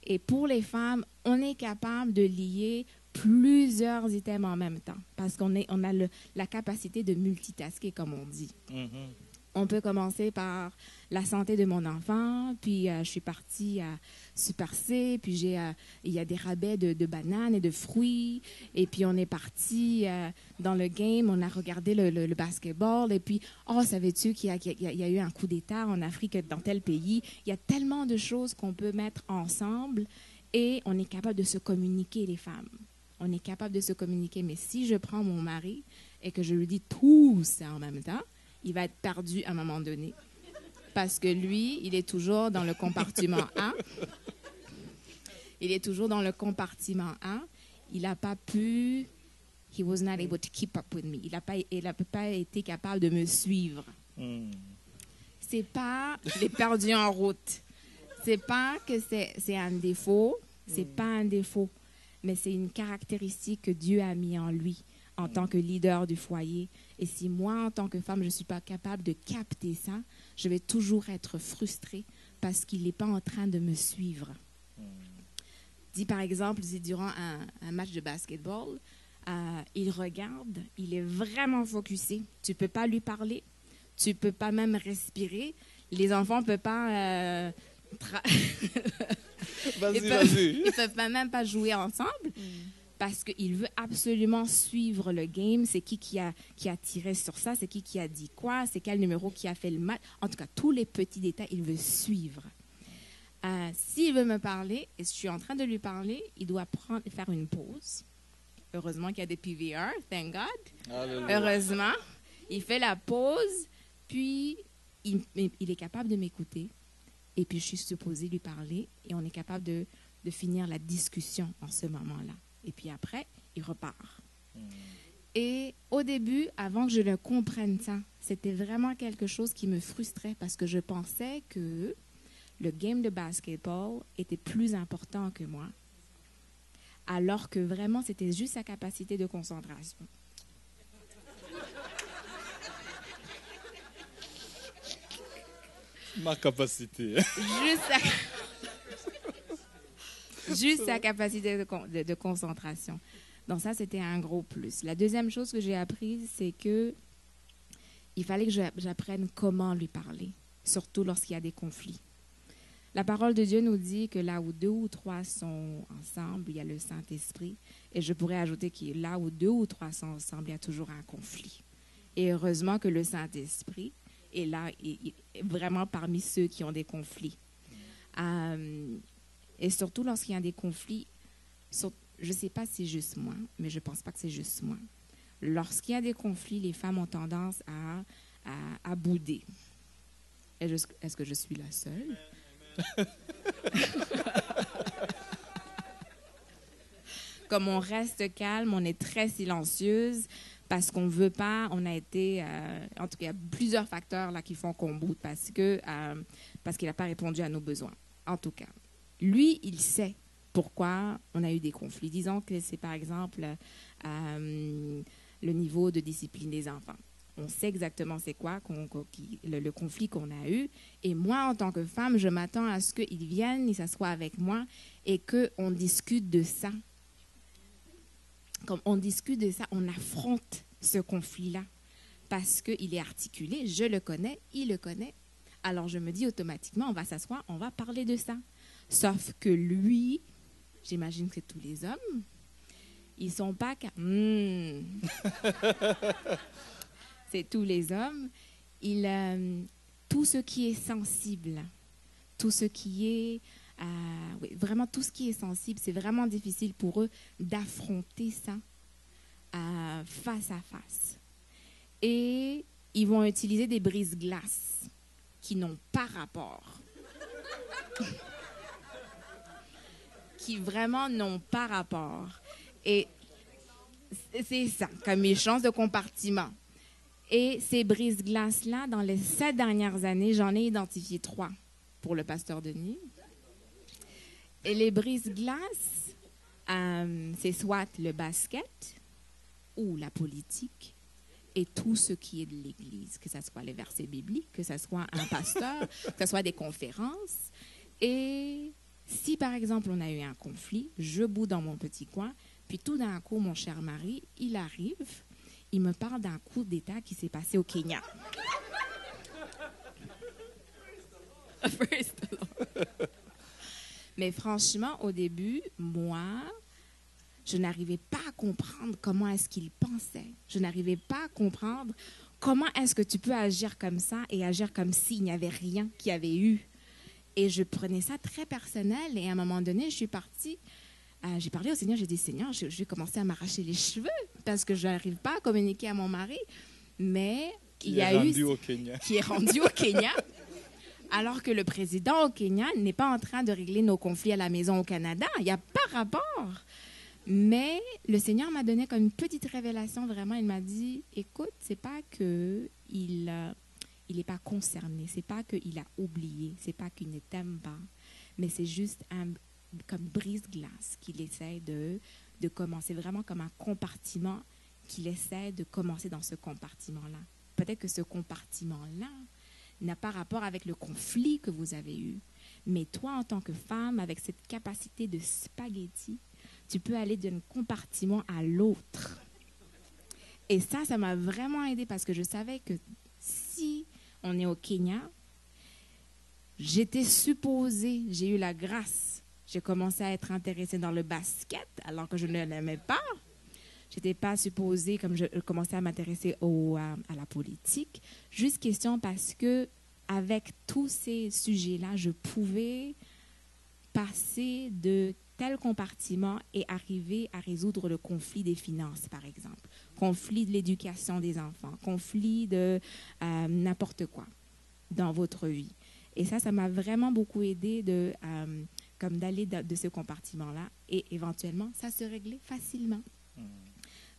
Et pour les femmes, on est capable de lier plusieurs items en même temps parce qu'on a la capacité de multitasker, comme on dit. Mm-hmm. On peut commencer par la santé de mon enfant, puis je suis partie à Super C, puis il y a des rabais de bananes et de fruits, et puis on est parti dans le game, on a regardé le basketball, et puis, savais-tu qu'il y a eu un coup d'État en Afrique dans tel pays? Il y a tellement de choses qu'on peut mettre ensemble, et on est capable de se communiquer, les femmes. On est capable de se communiquer, mais si je prends mon mari et que je lui dis tout ça en même temps, il va être perdu à un moment donné. Parce que lui, il est toujours dans le compartiment A. Il est toujours dans le compartiment A. Il n'a pas pu... He was not able to keep up with me. Il n'a pas été capable de me suivre. C'est pas... Je l'ai perdu en route. C'est pas que c'est un défaut. C'est pas un défaut. Mais c'est une caractéristique que Dieu a mis en lui en tant que leader du foyer. Et si moi, en tant que femme, je ne suis pas capable de capter ça, je vais toujours être frustrée parce qu'il n'est pas en train de me suivre. Dis par exemple, si durant un match de basketball, il regarde, il est vraiment focusé. Tu ne peux pas lui parler, tu ne peux pas même respirer. Les enfants ne peuvent pas... Vas-y. Ils ne peuvent même pas jouer ensemble. Parce qu'il veut absolument suivre le game. C'est qui a tiré sur ça, c'est qui a dit quoi, c'est quel numéro qui a fait le match. En tout cas, tous les petits détails, il veut suivre. S'il veut me parler, et je suis en train de lui parler, il doit faire une pause. Heureusement qu'il y a des PVR, thank God. Alléluia. Heureusement. Il fait la pause, puis il est capable de m'écouter. Et puis, je suis supposée lui parler, et on est capable de finir la discussion en ce moment-là. Et puis après, il repart. Et au début, avant que je ne comprenne ça, c'était vraiment quelque chose qui me frustrait parce que je pensais que le game de basketball était plus important que moi. alors que vraiment, c'était juste sa capacité de concentration. Ma capacité. Juste sa capacité de concentration. Donc ça, c'était un gros plus. La deuxième chose que j'ai apprise, c'est que il fallait que j'apprenne comment lui parler, surtout lorsqu'il y a des conflits. La parole de Dieu nous dit que là où 2 ou 3 sont ensemble, il y a le Saint-Esprit. Et je pourrais ajouter que là où 2 ou 3 sont ensemble, il y a toujours un conflit. Et heureusement que le Saint-Esprit est là, est vraiment parmi ceux qui ont des conflits. Et surtout lorsqu'il y a des conflits, je ne sais pas si c'est juste moi, mais je ne pense pas que c'est juste moi. Lorsqu'il y a des conflits, les femmes ont tendance à bouder. Est-ce que je suis la seule? Comme on reste calme, on est très silencieuse parce qu'on ne veut pas, on a été, en tout cas, il y a plusieurs facteurs là qui font qu'on boude parce qu'il n'a pas répondu à nos besoins. En tout cas, lui, il sait pourquoi on a eu des conflits. Disons que c'est par exemple le niveau de discipline des enfants. On sait exactement c'est quoi le conflit qu'on a eu. Et moi, en tant que femme, je m'attends à ce qu'ils viennent, ils s'assoient avec moi et qu'on discute de ça. Comme on discute de ça, on affronte ce conflit-là parce qu'il est articulé, je le connais, il le connaît. Alors, je me dis automatiquement, on va s'asseoir, on va parler de ça. Sauf que lui, j'imagine que tous les hommes, ils ne sont pas... C'est tous les hommes. Tout ce qui est sensible, tout ce qui est... vraiment tout ce qui est sensible, c'est vraiment difficile pour eux d'affronter ça face à face. Et ils vont utiliser des brise-glaces qui n'ont pas rapport. Qui vraiment n'ont pas rapport. Et c'est ça, comme échange de compartiments. Et ces brise-glaces-là, dans les 7 dernières années, j'en ai identifié 3 pour le pasteur Denis. Et les brise-glaces, c'est soit le basket ou la politique et tout ce qui est de l'Église, que ce soit les versets bibliques, que ce soit un pasteur, que ce soit des conférences. Et si, par exemple, on a eu un conflit, je boude dans mon petit coin, puis tout d'un coup, mon cher mari, il arrive, il me parle d'un coup d'État qui s'est passé au Kenya. Mais franchement, au début, moi, je n'arrivais pas à comprendre comment est-ce qu'il pensait. Je n'arrivais pas à comprendre comment est-ce que tu peux agir comme ça et agir comme s'il n'y avait rien qu'il y avait eu. Et je prenais ça très personnel. Et à un moment donné, je suis partie. J'ai parlé au Seigneur. J'ai dit, Seigneur, j'ai commencé à m'arracher les cheveux parce que je n'arrive pas à communiquer à mon mari. Mais qui est rendu au Kenya. Alors que le président au Kenya n'est pas en train de régler nos conflits à la maison au Canada. Il n'y a pas rapport. Mais le Seigneur m'a donné comme une petite révélation. Vraiment, il m'a dit, écoute, c'est pas qu'il n'est pas concerné, c'est pas qu'il a oublié, c'est pas qu'il ne t'aime pas, mais c'est juste comme brise-glace qu'il essaie de commencer, vraiment comme un compartiment qu'il essaie de commencer dans ce compartiment-là. Peut-être que ce compartiment-là n'a pas rapport avec le conflit que vous avez eu, mais toi, en tant que femme, avec cette capacité de spaghetti, tu peux aller d'un compartiment à l'autre. Et ça m'a vraiment aidée parce que je savais que si on est au Kenya, j'étais supposée, j'ai eu la grâce, j'ai commencé à être intéressée dans le basket alors que je ne l'aimais pas. Je n'étais pas supposée, comme je commençais à m'intéresser à la politique. Juste question parce que avec tous ces sujets-là, je pouvais passer de tel compartiment et arriver à résoudre le conflit des finances, par exemple, conflit de l'éducation des enfants, conflit de n'importe quoi dans votre vie. Et ça m'a vraiment beaucoup aidé comme d'aller de ce compartiment-là et éventuellement, ça se réglait facilement.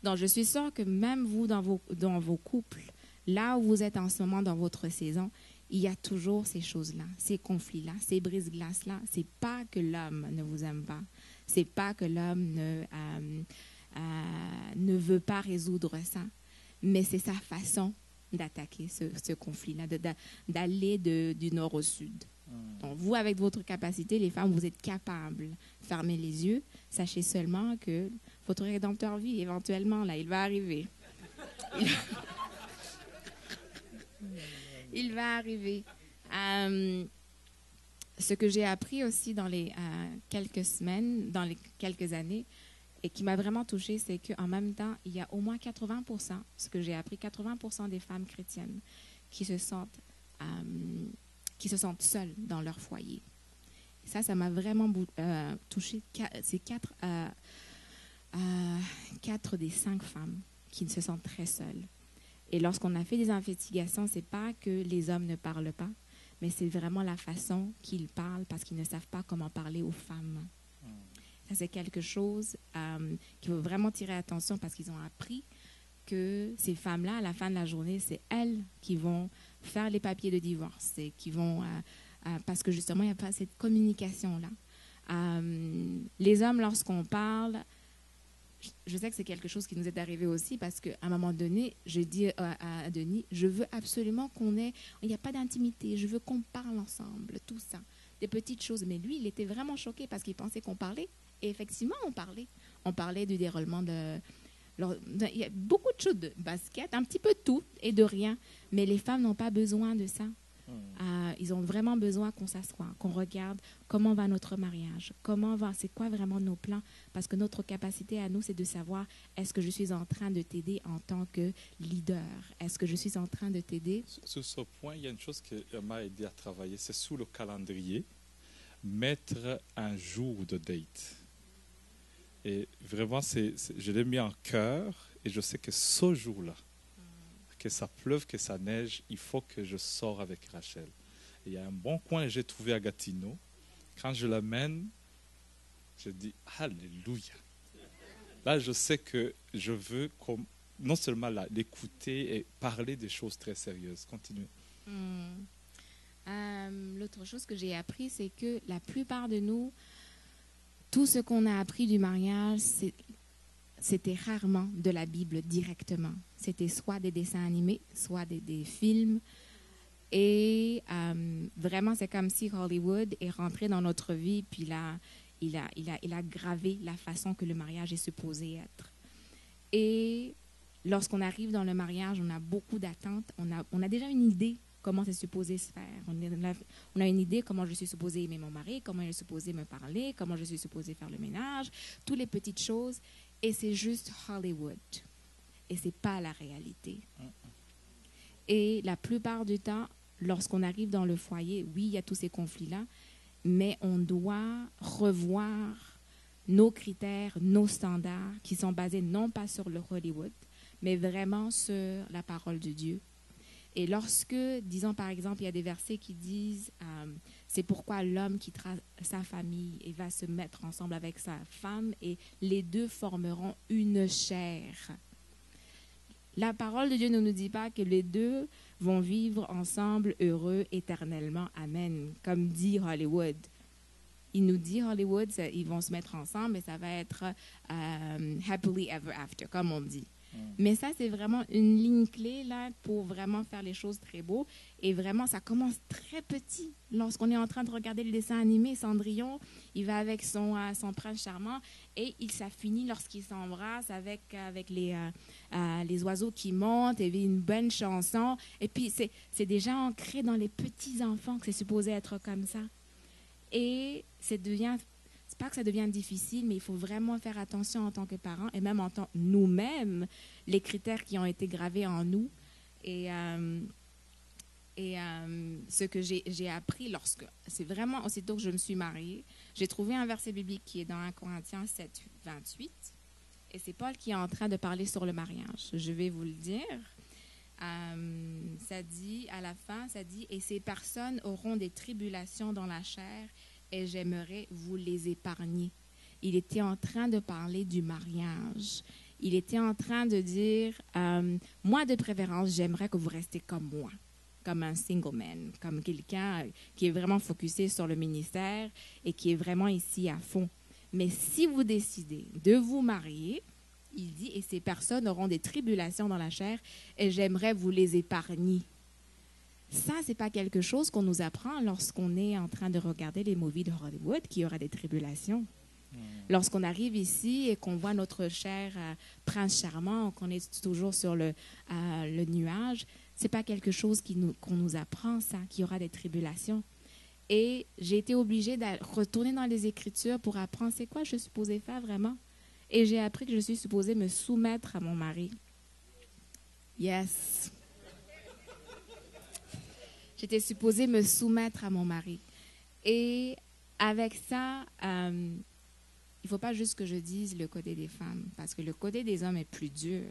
Donc, je suis sûre que même vous, dans vos couples, là où vous êtes en ce moment dans votre saison, il y a toujours ces choses-là, ces conflits-là, ces brises-glaces-là. Ce n'est pas que l'homme ne vous aime pas. C'est pas que l'homme ne veut pas résoudre ça, mais c'est sa façon d'attaquer ce conflit-là, d'aller du nord au sud. Donc, vous, avec votre capacité, les femmes, vous êtes capables de fermer les yeux. Sachez seulement que votre Rédempteur vit éventuellement, là, il va arriver. Il va arriver. Ce que j'ai appris aussi dans les quelques semaines, dans les quelques années, et qui m'a vraiment touchée, c'est qu'en même temps, il y a au moins 80%, ce que j'ai appris, 80% des femmes chrétiennes qui se sentent seules dans leur foyer. Et ça m'a vraiment touchée. C'est 4 des 5 femmes qui se sentent très seules. Et lorsqu'on a fait des investigations, c'est pas que les hommes ne parlent pas, mais c'est vraiment la façon qu'ils parlent parce qu'ils ne savent pas comment parler aux femmes. Ça, c'est quelque chose qui veut vraiment tirer attention parce qu'ils ont appris que ces femmes-là, à la fin de la journée, c'est elles qui vont faire les papiers de divorce et qui vont... parce que justement, il n'y a pas cette communication-là. Les hommes, lorsqu'on parle... Je sais que c'est quelque chose qui nous est arrivé aussi parce qu'à un moment donné, je dis à Denis, je veux absolument qu'on ait... Il n'y a pas d'intimité, je veux qu'on parle ensemble, tout ça. Des petites choses. Mais lui, il était vraiment choqué parce qu'il pensait qu'on parlait. Et effectivement, on parlait. On parlait du déroulement de... Il y a beaucoup de choses de basket, un petit peu de tout et de rien. Mais les femmes n'ont pas besoin de ça. Ils ont vraiment besoin qu'on s'assoie, qu'on regarde comment va notre mariage, c'est quoi vraiment nos plans, parce que notre capacité à nous, c'est de savoir est-ce que je suis en train de t'aider en tant que leader, est-ce que je suis en train de t'aider. Sur ce point, il y a une chose qui m'a aidé à travailler, c'est sous le calendrier, mettre un jour de date. Et vraiment, je l'ai mis en cœur et je sais que ce jour-là, que ça pleuve, que ça neige, il faut que je sors avec Rachel. Et il y a un bon coin que j'ai trouvé à Gatineau. Quand je l'amène, je dis Alléluia. Là, je sais que je veux non seulement l'écouter et parler des choses très sérieuses. Continuez. L'autre chose que j'ai appris, c'est que la plupart de nous, tout ce qu'on a appris du mariage, c'était rarement de la Bible directement. C'était soit des dessins animés, soit des films. Et vraiment, c'est comme si Hollywood est rentré dans notre vie, puis là, il a gravé la façon que le mariage est supposé être. Et lorsqu'on arrive dans le mariage, on a beaucoup d'attentes. On a déjà une idée comment c'est supposé se faire. On a une idée comment je suis supposée aimer mon mari, comment je suis supposée me parler, comment je suis supposée faire le ménage, toutes les petites choses. Et c'est juste Hollywood. Et ce n'est pas la réalité. Et la plupart du temps, lorsqu'on arrive dans le foyer, oui, il y a tous ces conflits-là, mais on doit revoir nos critères, nos standards, qui sont basés non pas sur le Hollywood, mais vraiment sur la parole de Dieu. Et lorsque, disons par exemple, il y a des versets qui disent c'est pourquoi l'homme quittera sa famille et va se mettre ensemble avec sa femme et les deux formeront une chair. La parole de Dieu ne nous dit pas que les deux vont vivre ensemble heureux éternellement. Amen. Comme dit Hollywood. Il nous dit Hollywood, ils vont se mettre ensemble et ça va être happily ever after, comme on dit. Mais ça, c'est vraiment une ligne clé là, pour vraiment faire les choses très beaux. Et vraiment, ça commence très petit. Lorsqu'on est en train de regarder le dessin animé, Cendrillon, il va avec son prince charmant et ça finit lorsqu'il s'embrasse avec les oiseaux qui montent et une bonne chanson. Et puis, c'est déjà ancré dans les petits enfants que c'est supposé être comme ça. Et c'est pas que ça devient difficile, mais il faut vraiment faire attention en tant que parents et même en tant nous-mêmes, les critères qui ont été gravés en nous. Et ce que j'ai appris c'est vraiment aussitôt que je me suis mariée, j'ai trouvé un verset biblique qui est dans 1 Corinthiens 7, 28. Et c'est Paul qui est en train de parler sur le mariage. Je vais vous le dire. Ça dit, à la fin, ça dit « Et ces personnes auront des tribulations dans la chair, et j'aimerais vous les épargner. » Il était en train de parler du mariage. Il était en train de dire moi, de préférence, j'aimerais que vous restiez comme moi, comme un single man, comme quelqu'un qui est vraiment focusé sur le ministère et qui est vraiment ici à fond. Mais si vous décidez de vous marier, il dit, et ces personnes auront des tribulations dans la chair, et j'aimerais vous les épargner. Ça, ce n'est pas quelque chose qu'on nous apprend lorsqu'on est en train de regarder les movies de Hollywood, qu'il y aura des tribulations. Lorsqu'on arrive ici et qu'on voit notre cher prince charmant, qu'on est toujours sur le nuage, ce n'est pas quelque chose qu'on nous apprend, ça, qu'il y aura des tribulations. Et j'ai été obligée de retourner dans les Écritures pour apprendre c'est quoi je suis supposée faire vraiment. Et j'ai appris que je suis supposée me soumettre à mon mari. Yes. J'étais supposée me soumettre à mon mari. Et avec ça, il ne faut pas juste que je dise le côté des femmes, parce que le côté des hommes est plus dur.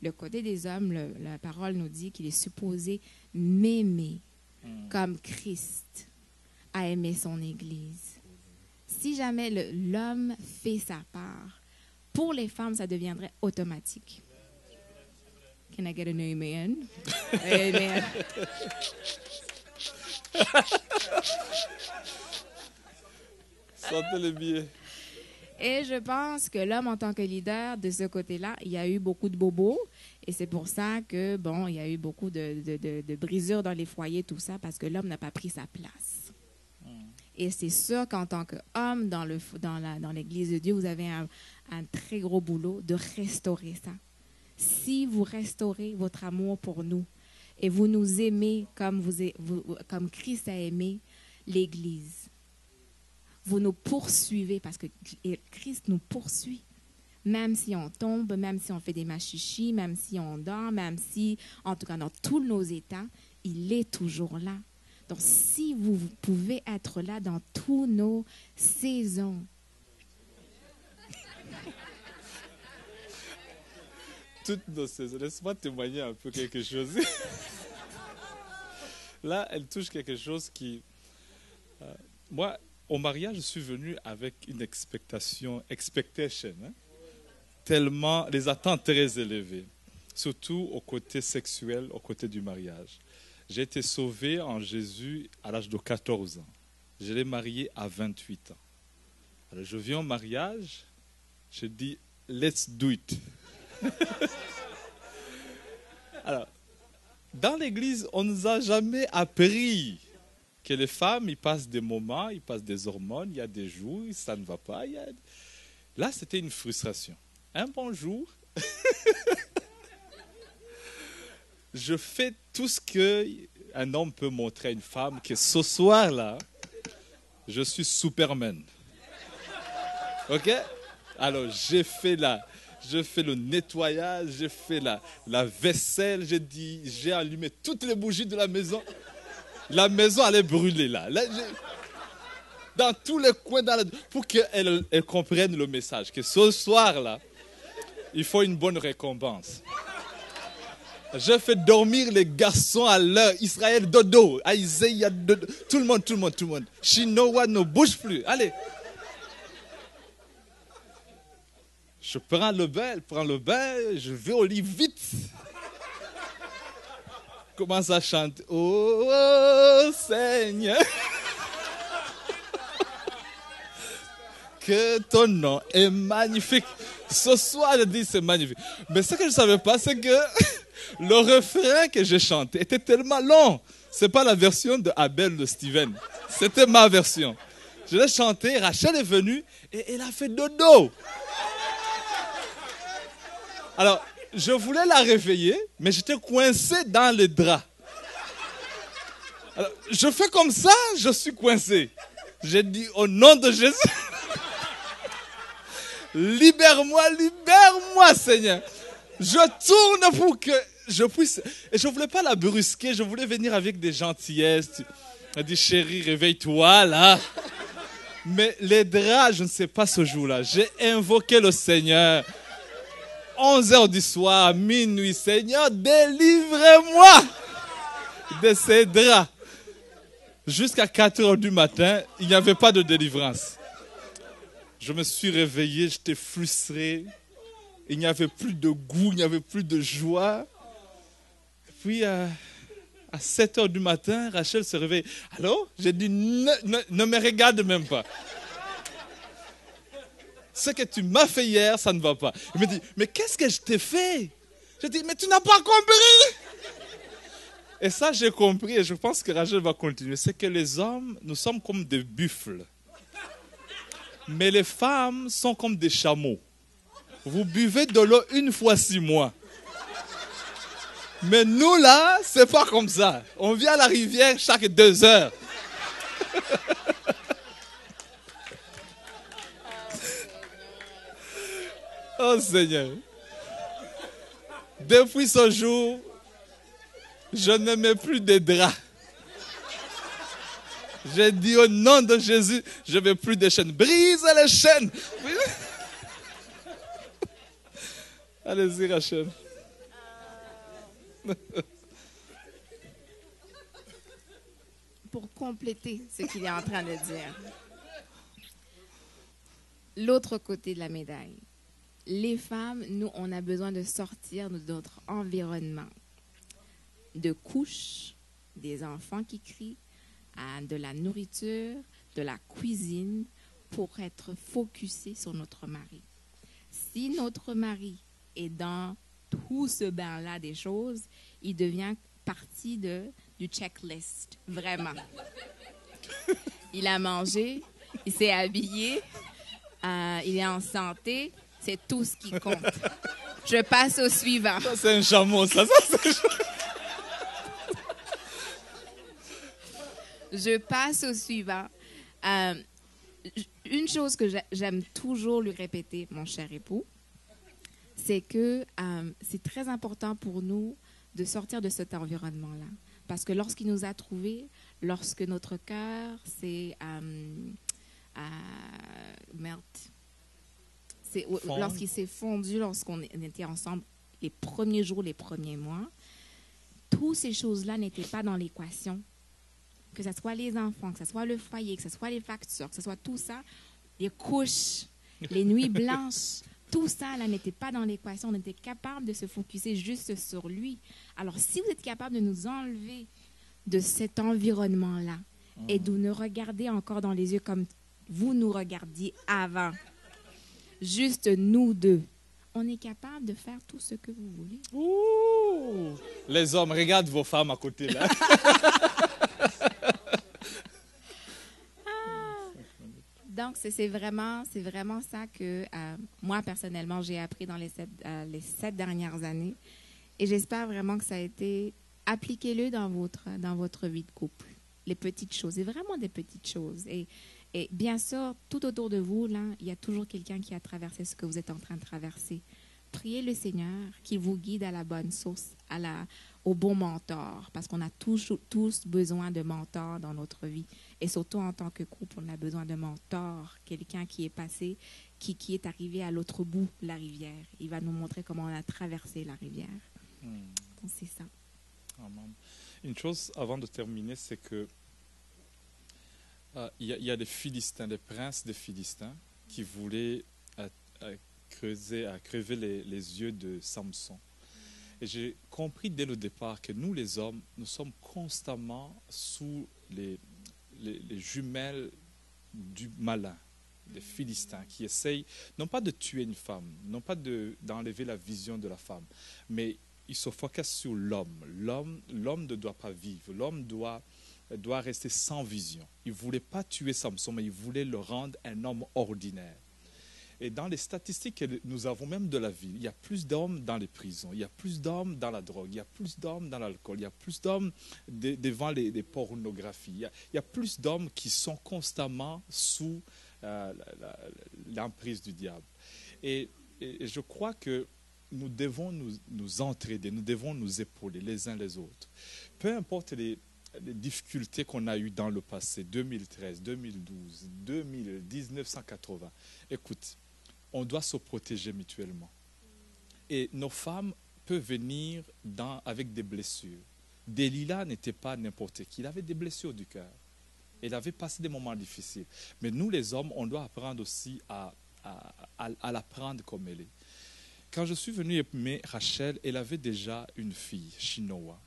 Le côté des hommes, la parole nous dit qu'il est supposé m'aimer comme Christ a aimé son Église. Si jamais l'homme fait sa part, pour les femmes, ça deviendrait automatique. Can I get an amen? Amen. Sentez le biais. Et je pense que l'homme, en tant que leader, de ce côté-là, il y a eu beaucoup de bobos. Et c'est pour ça que, bon, il y a eu beaucoup de brisures dans les foyers, tout ça, parce que l'homme n'a pas pris sa place. Et c'est sûr qu'en tant qu'homme, dans l'Église de Dieu, vous avez un très gros boulot de restaurer ça. Si vous restaurez votre amour pour nous et vous nous aimez comme Christ a aimé l'Église, vous nous poursuivez parce que Christ nous poursuit. Même si on tombe, même si on fait des machichis, même si on dort, même si, en tout cas dans tous nos états, il est toujours là. Donc si vous pouvez être là dans tous nos saisons, Toutes nos saisons. Laisse-moi témoigner un peu quelque chose. Là, elle touche quelque chose qui... moi, au mariage, je suis venu avec une expectation, hein, tellement les attentes très élevées, surtout au côté sexuel, au côté du mariage. J'ai été sauvé en Jésus à l'âge de 14 ans. Je l'ai marié à 28 ans. Alors, je viens au mariage, je dis, let's do it. Alors, dans l'église, on ne nous a jamais appris que les femmes, ils passent des moments, ils passent des hormones, il y a des jours, ça ne va pas. Là, c'était une frustration. Un bon jour, je fais tout ce qu'un homme peut montrer à une femme, que ce soir-là, je suis Superman. OK? Alors, j'ai fait le nettoyage, j'ai fait la vaisselle, j'ai allumé toutes les bougies de la maison. La maison allait brûler là. Dans tous les coins, pour qu'elle comprenne le message. Que ce soir-là, il faut une bonne récompense. Je fais dormir les garçons à l'heure. Israël, dodo. Isaiah, dodo. Tout le monde. Chinois ne bouge plus. Allez. Je prends le bain, je vais au lit vite. Commence à chanter. Oh Seigneur, que ton nom est magnifique. Ce soir, je dis c'est magnifique. Mais ce que je ne savais pas, c'est que le refrain que j'ai chanté était tellement long. Ce n'est pas la version de Abel de Steven. C'était ma version. Je l'ai chanté, Rachel est venue et elle a fait dodo. Alors, je voulais la réveiller, mais j'étais coincé dans le drap. Alors, je fais comme ça, je suis coincé. J'ai dit, au nom de Jésus, libère-moi, Seigneur. Je tourne pour que je puisse... Et je ne voulais pas la brusquer, je voulais venir avec des gentillesses. Elle dit, chérie, réveille-toi, là. Mais les draps, je ne sais pas ce jour-là. J'ai invoqué le Seigneur. 11h du soir, minuit, Seigneur, délivrez-moi de ces draps. Jusqu'à 4h du matin, il n'y avait pas de délivrance. Je me suis réveillé, j'étais frustré. Il n'y avait plus de goût, il n'y avait plus de joie. Puis, à 7h du matin, Rachel se réveille. Allô? J'ai dit, ne me regarde même pas. Ce que tu m'as fait hier, ça ne va pas. Il me dit, mais qu'est-ce que je t'ai fait? Je dis, mais tu n'as pas compris. Et ça, j'ai compris et je pense que Rachel va continuer. C'est que les hommes, nous sommes comme des buffles. Mais les femmes sont comme des chameaux. Vous buvez de l'eau une fois 6 mois. Mais nous, là, c'est pas comme ça. On vient à la rivière chaque 2 heures. Oh Seigneur. Depuis ce jour, je ne mets plus de draps. J'ai dit au nom de Jésus, je ne veux plus de chaînes. Brise les chaînes. Allez-y, Rachel. Pour compléter ce qu'il est en train de dire, l'autre côté de la médaille, les femmes, nous, on a besoin de sortir de notre environnement, de couches, des enfants qui crient, de la nourriture, de la cuisine, pour être focusés sur notre mari. Si notre mari est dans tout ce bain-là des choses, il devient partie du checklist, vraiment. Il a mangé, il s'est habillé, il est en santé, c'est tout ce qui compte. Je passe au suivant. Ça, c'est un chameau, ça c'est un chameau. Je passe au suivant. Une chose que j'aime toujours lui répéter, mon cher époux, c'est que c'est très important pour nous de sortir de cet environnement-là. Parce que lorsqu'il nous a trouvés, lorsque notre cœur s'est lorsqu'il s'est fondu, lorsqu'on était ensemble les premiers jours, les premiers mois, toutes ces choses-là n'étaient pas dans l'équation. Que ce soit les enfants, que ce soit le foyer, que ce soit les factures, que ce soit tout ça, les couches, les nuits blanches, tout ça là n'était pas dans l'équation. On était capable de se focusser juste sur lui. Alors, si vous êtes capable de nous enlever de cet environnement-là et de nous regarder encore dans les yeux comme vous nous regardiez avant, juste nous deux, on est capable de faire tout ce que vous voulez. Ouh. Les hommes, regardent vos femmes à côté là. Donc, c'est vraiment ça que moi, personnellement, j'ai appris dans les 7 dernières années. Et j'espère vraiment que ça a été... Appliquez-le dans votre vie de couple. Les petites choses. C'est vraiment des petites choses. Et bien sûr, tout autour de vous, là, il y a toujours quelqu'un qui a traversé ce que vous êtes en train de traverser. Priez le Seigneur qu'il vous guide à la bonne source, au bon mentor, parce qu'on a tous besoin de mentors dans notre vie. Et surtout en tant que couple, on a besoin de mentors, quelqu'un qui est passé, qui est arrivé à l'autre bout de la rivière. Il va nous montrer comment on a traversé la rivière. Donc c'est ça. Amen. Une chose avant de terminer, c'est que il y a des Philistins, des princes des Philistins qui voulaient crever les yeux de Samson. Et j'ai compris dès le départ que nous, les hommes, nous sommes constamment sous les jumelles du malin, des Philistins, qui essayent non pas de tuer une femme, non pas d'enlever la vision de la femme, mais ils se focusent sur l'homme. L'homme ne doit pas vivre, l'homme doit rester sans vision. Ils ne voulaient pas tuer Samson, mais ils voulaient le rendre un homme ordinaire. Et dans les statistiques que nous avons même de la ville, il y a plus d'hommes dans les prisons, il y a plus d'hommes dans la drogue, il y a plus d'hommes dans l'alcool, il y a plus d'hommes devant les pornographies, il y a plus d'hommes qui sont constamment sous l'emprise du diable. Et je crois que nous devons nous entraider, nous devons nous épauler les uns les autres. Peu importe les difficultés qu'on a eues dans le passé, 2013, 2012, 2000, 1980, écoute, on doit se protéger mutuellement. Et nos femmes peuvent venir avec des blessures. Delilah n'était pas n'importe qui, il avait des blessures du cœur. Il avait passé des moments difficiles. Mais nous, les hommes, on doit apprendre aussi à la prendre comme elle est. Quand je suis venu aimer Rachel, elle avait déjà une fille, Shinoa.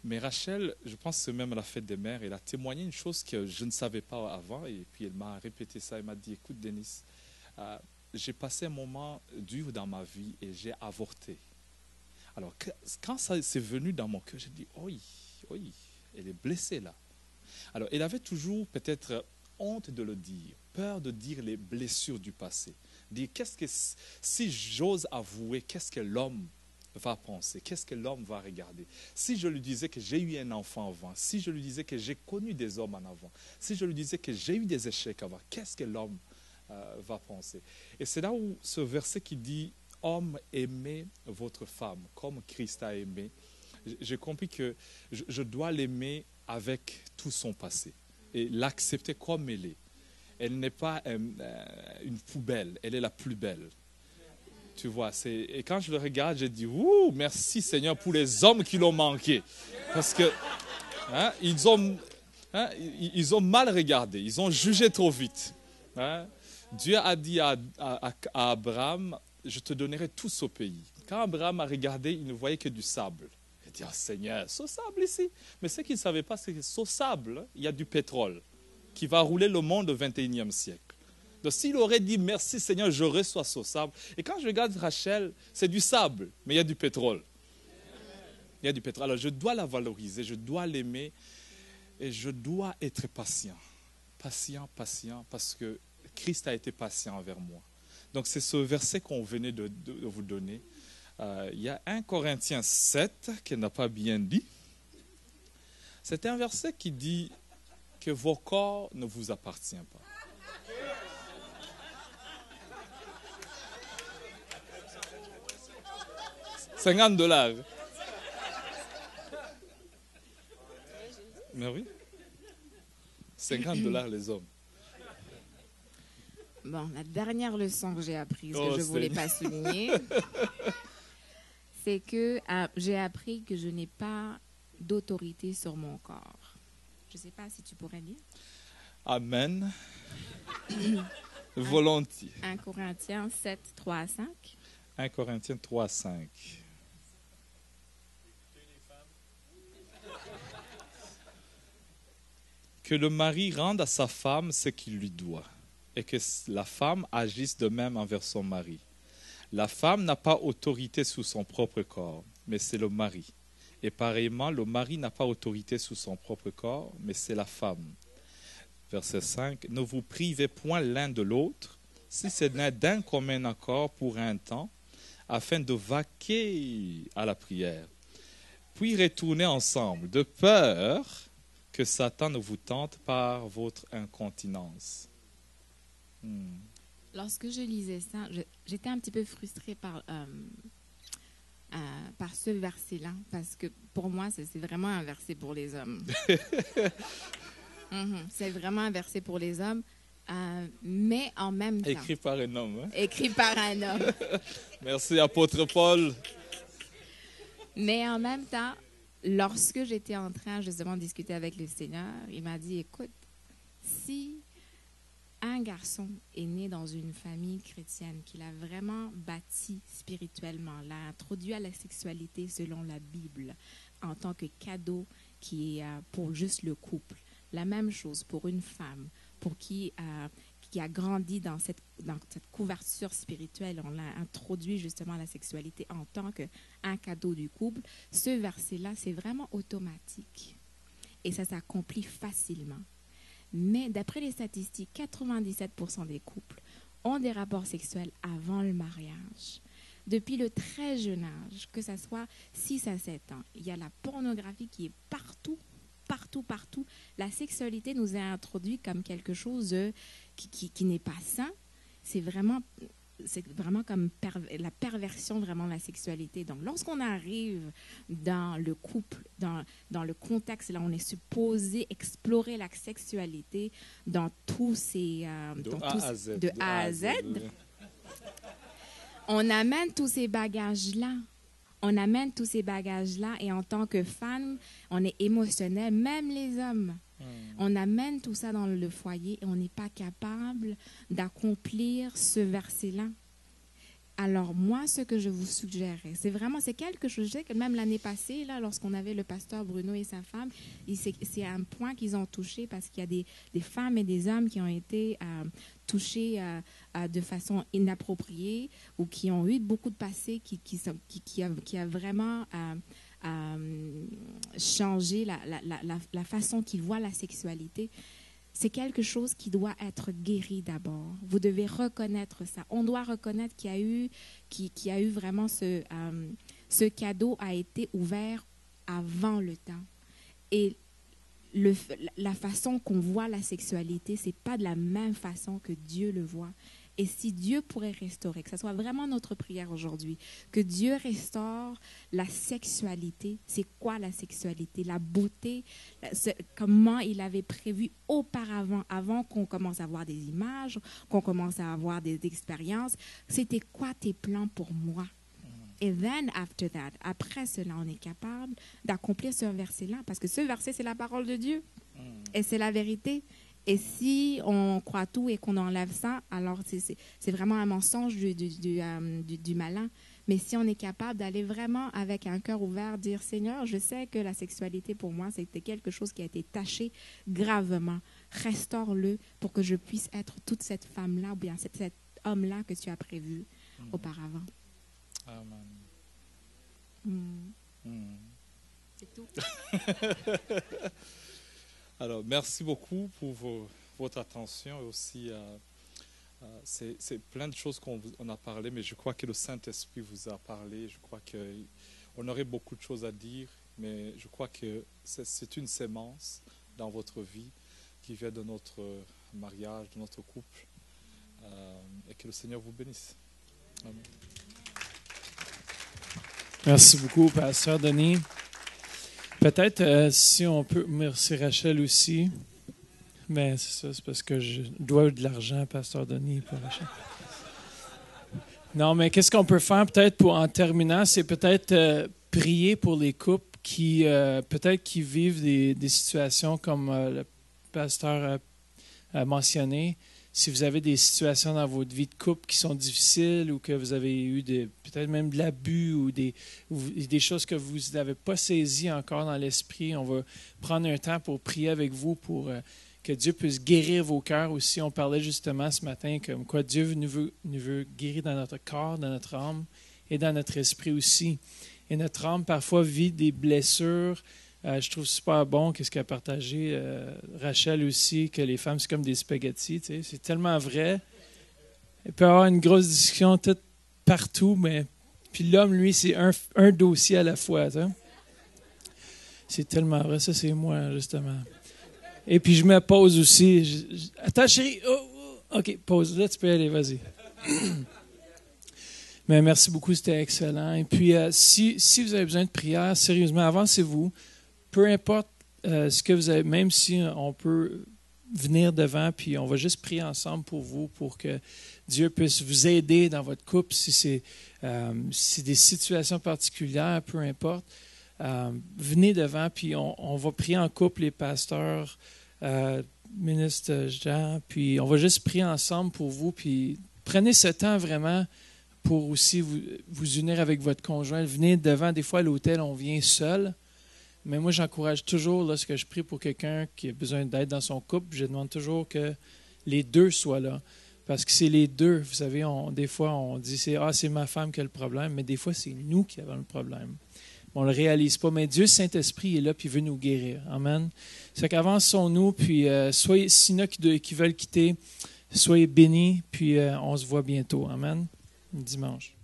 Mais Rachel, je pense que c'est même à la fête des mères, elle a témoigné une chose que je ne savais pas avant. Et puis elle m'a répété ça, elle m'a dit, écoute Denis, j'ai passé un moment dur dans ma vie et j'ai avorté. Alors, quand ça s'est venu dans mon cœur, j'ai dit, oui, elle est blessée là. Alors, elle avait toujours peut-être honte de le dire, peur de dire les blessures du passé. Dire, si j'ose avouer, qu'est-ce que l'homme va penser, qu'est-ce que l'homme va regarder. Si je lui disais que j'ai eu un enfant avant, si je lui disais que j'ai connu des hommes en avant, si je lui disais que j'ai eu des échecs avant, qu'est-ce que l'homme va penser. Et c'est là où ce verset qui dit « Homme, aimez votre femme comme Christ a aimé », j'ai compris que je dois l'aimer avec tout son passé et l'accepter comme elle est. Elle n'est pas une poubelle, elle est la plus belle. Tu vois, et quand je le regarde, je dis « Ouh, merci Seigneur pour les hommes qui l'ont manqué. » Parce que ils ont mal regardé, ils ont jugé trop vite. Dieu a dit à Abraham, je te donnerai tout ce pays. Quand Abraham a regardé, il ne voyait que du sable. Il a dit, oh Seigneur, ce sable ici. Mais ce qu'il ne savait pas, c'est que ce sable, il y a du pétrole qui va rouler le monde au 21e siècle. Donc s'il aurait dit, merci Seigneur, je reçois ce sable. Et quand je regarde Rachel, c'est du sable, mais il y a du pétrole. Il y a du pétrole. Alors je dois la valoriser, je dois l'aimer et je dois être patient. Patient, parce que Christ a été patient envers moi. Donc c'est ce verset qu'on venait de vous donner. Il y a 1 Corinthiens 7 qu'elle n'a pas bien dit. C'est un verset qui dit que vos corps ne vous appartiennent pas. $50. Mais oui. $50 les hommes. Bon, la dernière leçon que j'ai apprise, que je ne voulais pas souligner, c'est que j'ai appris que je n'ai pas d'autorité sur mon corps. Je ne sais pas si tu pourrais lire. Amen. Volontiers. 1 Corinthiens 7, 3 à 5. 1 Corinthiens 3 à 5. Que le mari rende à sa femme ce qu'il lui doit, et que la femme agisse de même envers son mari. La femme n'a pas autorité sous son propre corps, mais c'est le mari. Et pareillement, le mari n'a pas autorité sous son propre corps, mais c'est la femme. Verset 5. Ne vous privez point l'un de l'autre, si ce n'est d'un commun accord pour un temps, afin de vaquer à la prière. Puis retournez ensemble, de peur que Satan ne vous tente par votre incontinence. Lorsque je lisais ça, j'étais un petit peu frustrée par ce verset-là, parce que pour moi, c'est vraiment un verset pour les hommes. C'est vraiment un verset pour les hommes, mais en même temps... Écrit par un homme. Hein? Écrit par un homme. Merci, apôtre Paul. Mais en même temps, lorsque j'étais en train justement de discuter avec le Seigneur, il m'a dit, écoute, si un garçon est né dans une famille chrétienne, qu'il a vraiment bâti spirituellement, l'a introduit à la sexualité selon la Bible, en tant que cadeau qui est pour juste le couple. La même chose pour une femme, pour qui a grandi dans cette couverture spirituelle, on l'a introduit justement à la sexualité en tant qu'un cadeau du couple. Ce verset-là, c'est vraiment automatique et ça s'accomplit facilement. Mais d'après les statistiques, 97% des couples ont des rapports sexuels avant le mariage. Depuis le très jeune âge, que ce soit 6 à 7 ans, il y a la pornographie qui est partout. La sexualité nous est introduite comme quelque chose qui n'est pas sain. C'est vraiment comme la perversion vraiment de la sexualité. Donc, lorsqu'on arrive dans le couple, dans le contexte, là, on est supposé explorer la sexualité dans tous ces... de A à Z. On amène tous ces bagages-là. Et en tant que femme, on est émotionnel, même les hommes. On amène tout ça dans le foyer et on n'est pas capable d'accomplir ce verset-là. Alors, moi, ce que je vous suggérerais, c'est quelque chose, je sais que même l'année passée, là, lorsqu'on avait le pasteur Bruno et sa femme, c'est un point qu'ils ont touché parce qu'il y a des femmes et des hommes qui ont été touchés de façon inappropriée ou qui ont eu beaucoup de passé qui a vraiment changé la façon qu'ils voient la sexualité. C'est quelque chose qui doit être guéri d'abord. Vous devez reconnaître ça. On doit reconnaître qu'il y a eu vraiment ce cadeau a été ouvert avant le temps. Et la façon qu'on voit la sexualité, c'est pas de la même façon que Dieu le voit. Et si Dieu pourrait restaurer, que ce soit vraiment notre prière aujourd'hui, que Dieu restaure la sexualité. C'est quoi la sexualité? La beauté, comment il avait prévu auparavant, avant qu'on commence à voir des images, qu'on commence à avoir des expériences. C'était quoi tes plans pour moi? Et then, after that, après cela, on est capable d'accomplir ce verset-là. Parce que ce verset, c'est la parole de Dieu. Et c'est la vérité. Et si on croit tout et qu'on enlève ça, alors c'est vraiment un mensonge du malin. Mais si on est capable d'aller vraiment avec un cœur ouvert, dire « Seigneur, je sais que la sexualité pour moi, c'était quelque chose qui a été taché gravement. Restaure-le pour que je puisse être toute cette femme-là ou bien cet homme-là que tu as prévu auparavant. » Amen. C'est tout. Alors, merci beaucoup pour votre attention et aussi, c'est plein de choses qu'on a parlé, mais je crois que le Saint-Esprit vous a parlé. Je crois qu'on aurait beaucoup de choses à dire, mais je crois que c'est une sémence dans votre vie qui vient de notre mariage, de notre couple, et que le Seigneur vous bénisse. Amen. Merci beaucoup, Pasteur Denis. Peut-être, si on peut, merci Rachel aussi, mais c'est ça, c'est parce que je dois de l'argent à Pasteur Denis pour Rachel. Non, mais qu'est-ce qu'on peut faire peut-être en terminant, c'est peut-être prier pour les couples qui peut-être qui vivent des situations comme le pasteur a mentionné. Si vous avez des situations dans votre vie de couple qui sont difficiles ou que vous avez eu peut-être même de l'abus ou des choses que vous n'avez pas saisies encore dans l'esprit, on va prendre un temps pour prier avec vous pour que Dieu puisse guérir vos cœurs aussi. On parlait justement ce matin comme quoi Dieu nous veut guérir dans notre corps, dans notre âme et dans notre esprit aussi. Et notre âme parfois vit des blessures. Je trouve super bon ce qu'a partagé Rachel aussi, que les femmes, c'est comme des spaghettis. Tu sais, c'est tellement vrai. Il peut y avoir une grosse discussion tout partout, mais puis l'homme, lui, c'est un dossier à la fois. Tu sais. C'est tellement vrai. Ça, c'est moi, justement. Et puis, je me pose aussi. Attends, chérie. OK, pause. Là, tu peux aller. Vas-y. Mais merci beaucoup. C'était excellent. Et puis, si vous avez besoin de prière, sérieusement, avancez-vous. Peu importe ce que vous avez, même si on peut venir devant, puis on va juste prier ensemble pour vous, pour que Dieu puisse vous aider dans votre couple, si c'est des situations particulières, peu importe. Venez devant, puis on va prier en couple, les pasteurs, ministre Jean, puis on va juste prier ensemble pour vous, puis prenez ce temps vraiment pour aussi vous unir avec votre conjoint. Venez devant, des fois à l'hôtel, on vient seul. Mais moi, j'encourage toujours, lorsque je prie pour quelqu'un qui a besoin d'aide dans son couple, je demande toujours que les deux soient là. Parce que c'est les deux. Vous savez, des fois, on dit c'est ma femme qui a le problème, mais des fois, c'est nous qui avons le problème. On ne le réalise pas. Mais Dieu, Saint-Esprit, est là puis veut nous guérir. Amen. C'est qu'avançons-nous, puis s'il y en a qui veulent quitter, soyez bénis, puis on se voit bientôt. Amen. Dimanche.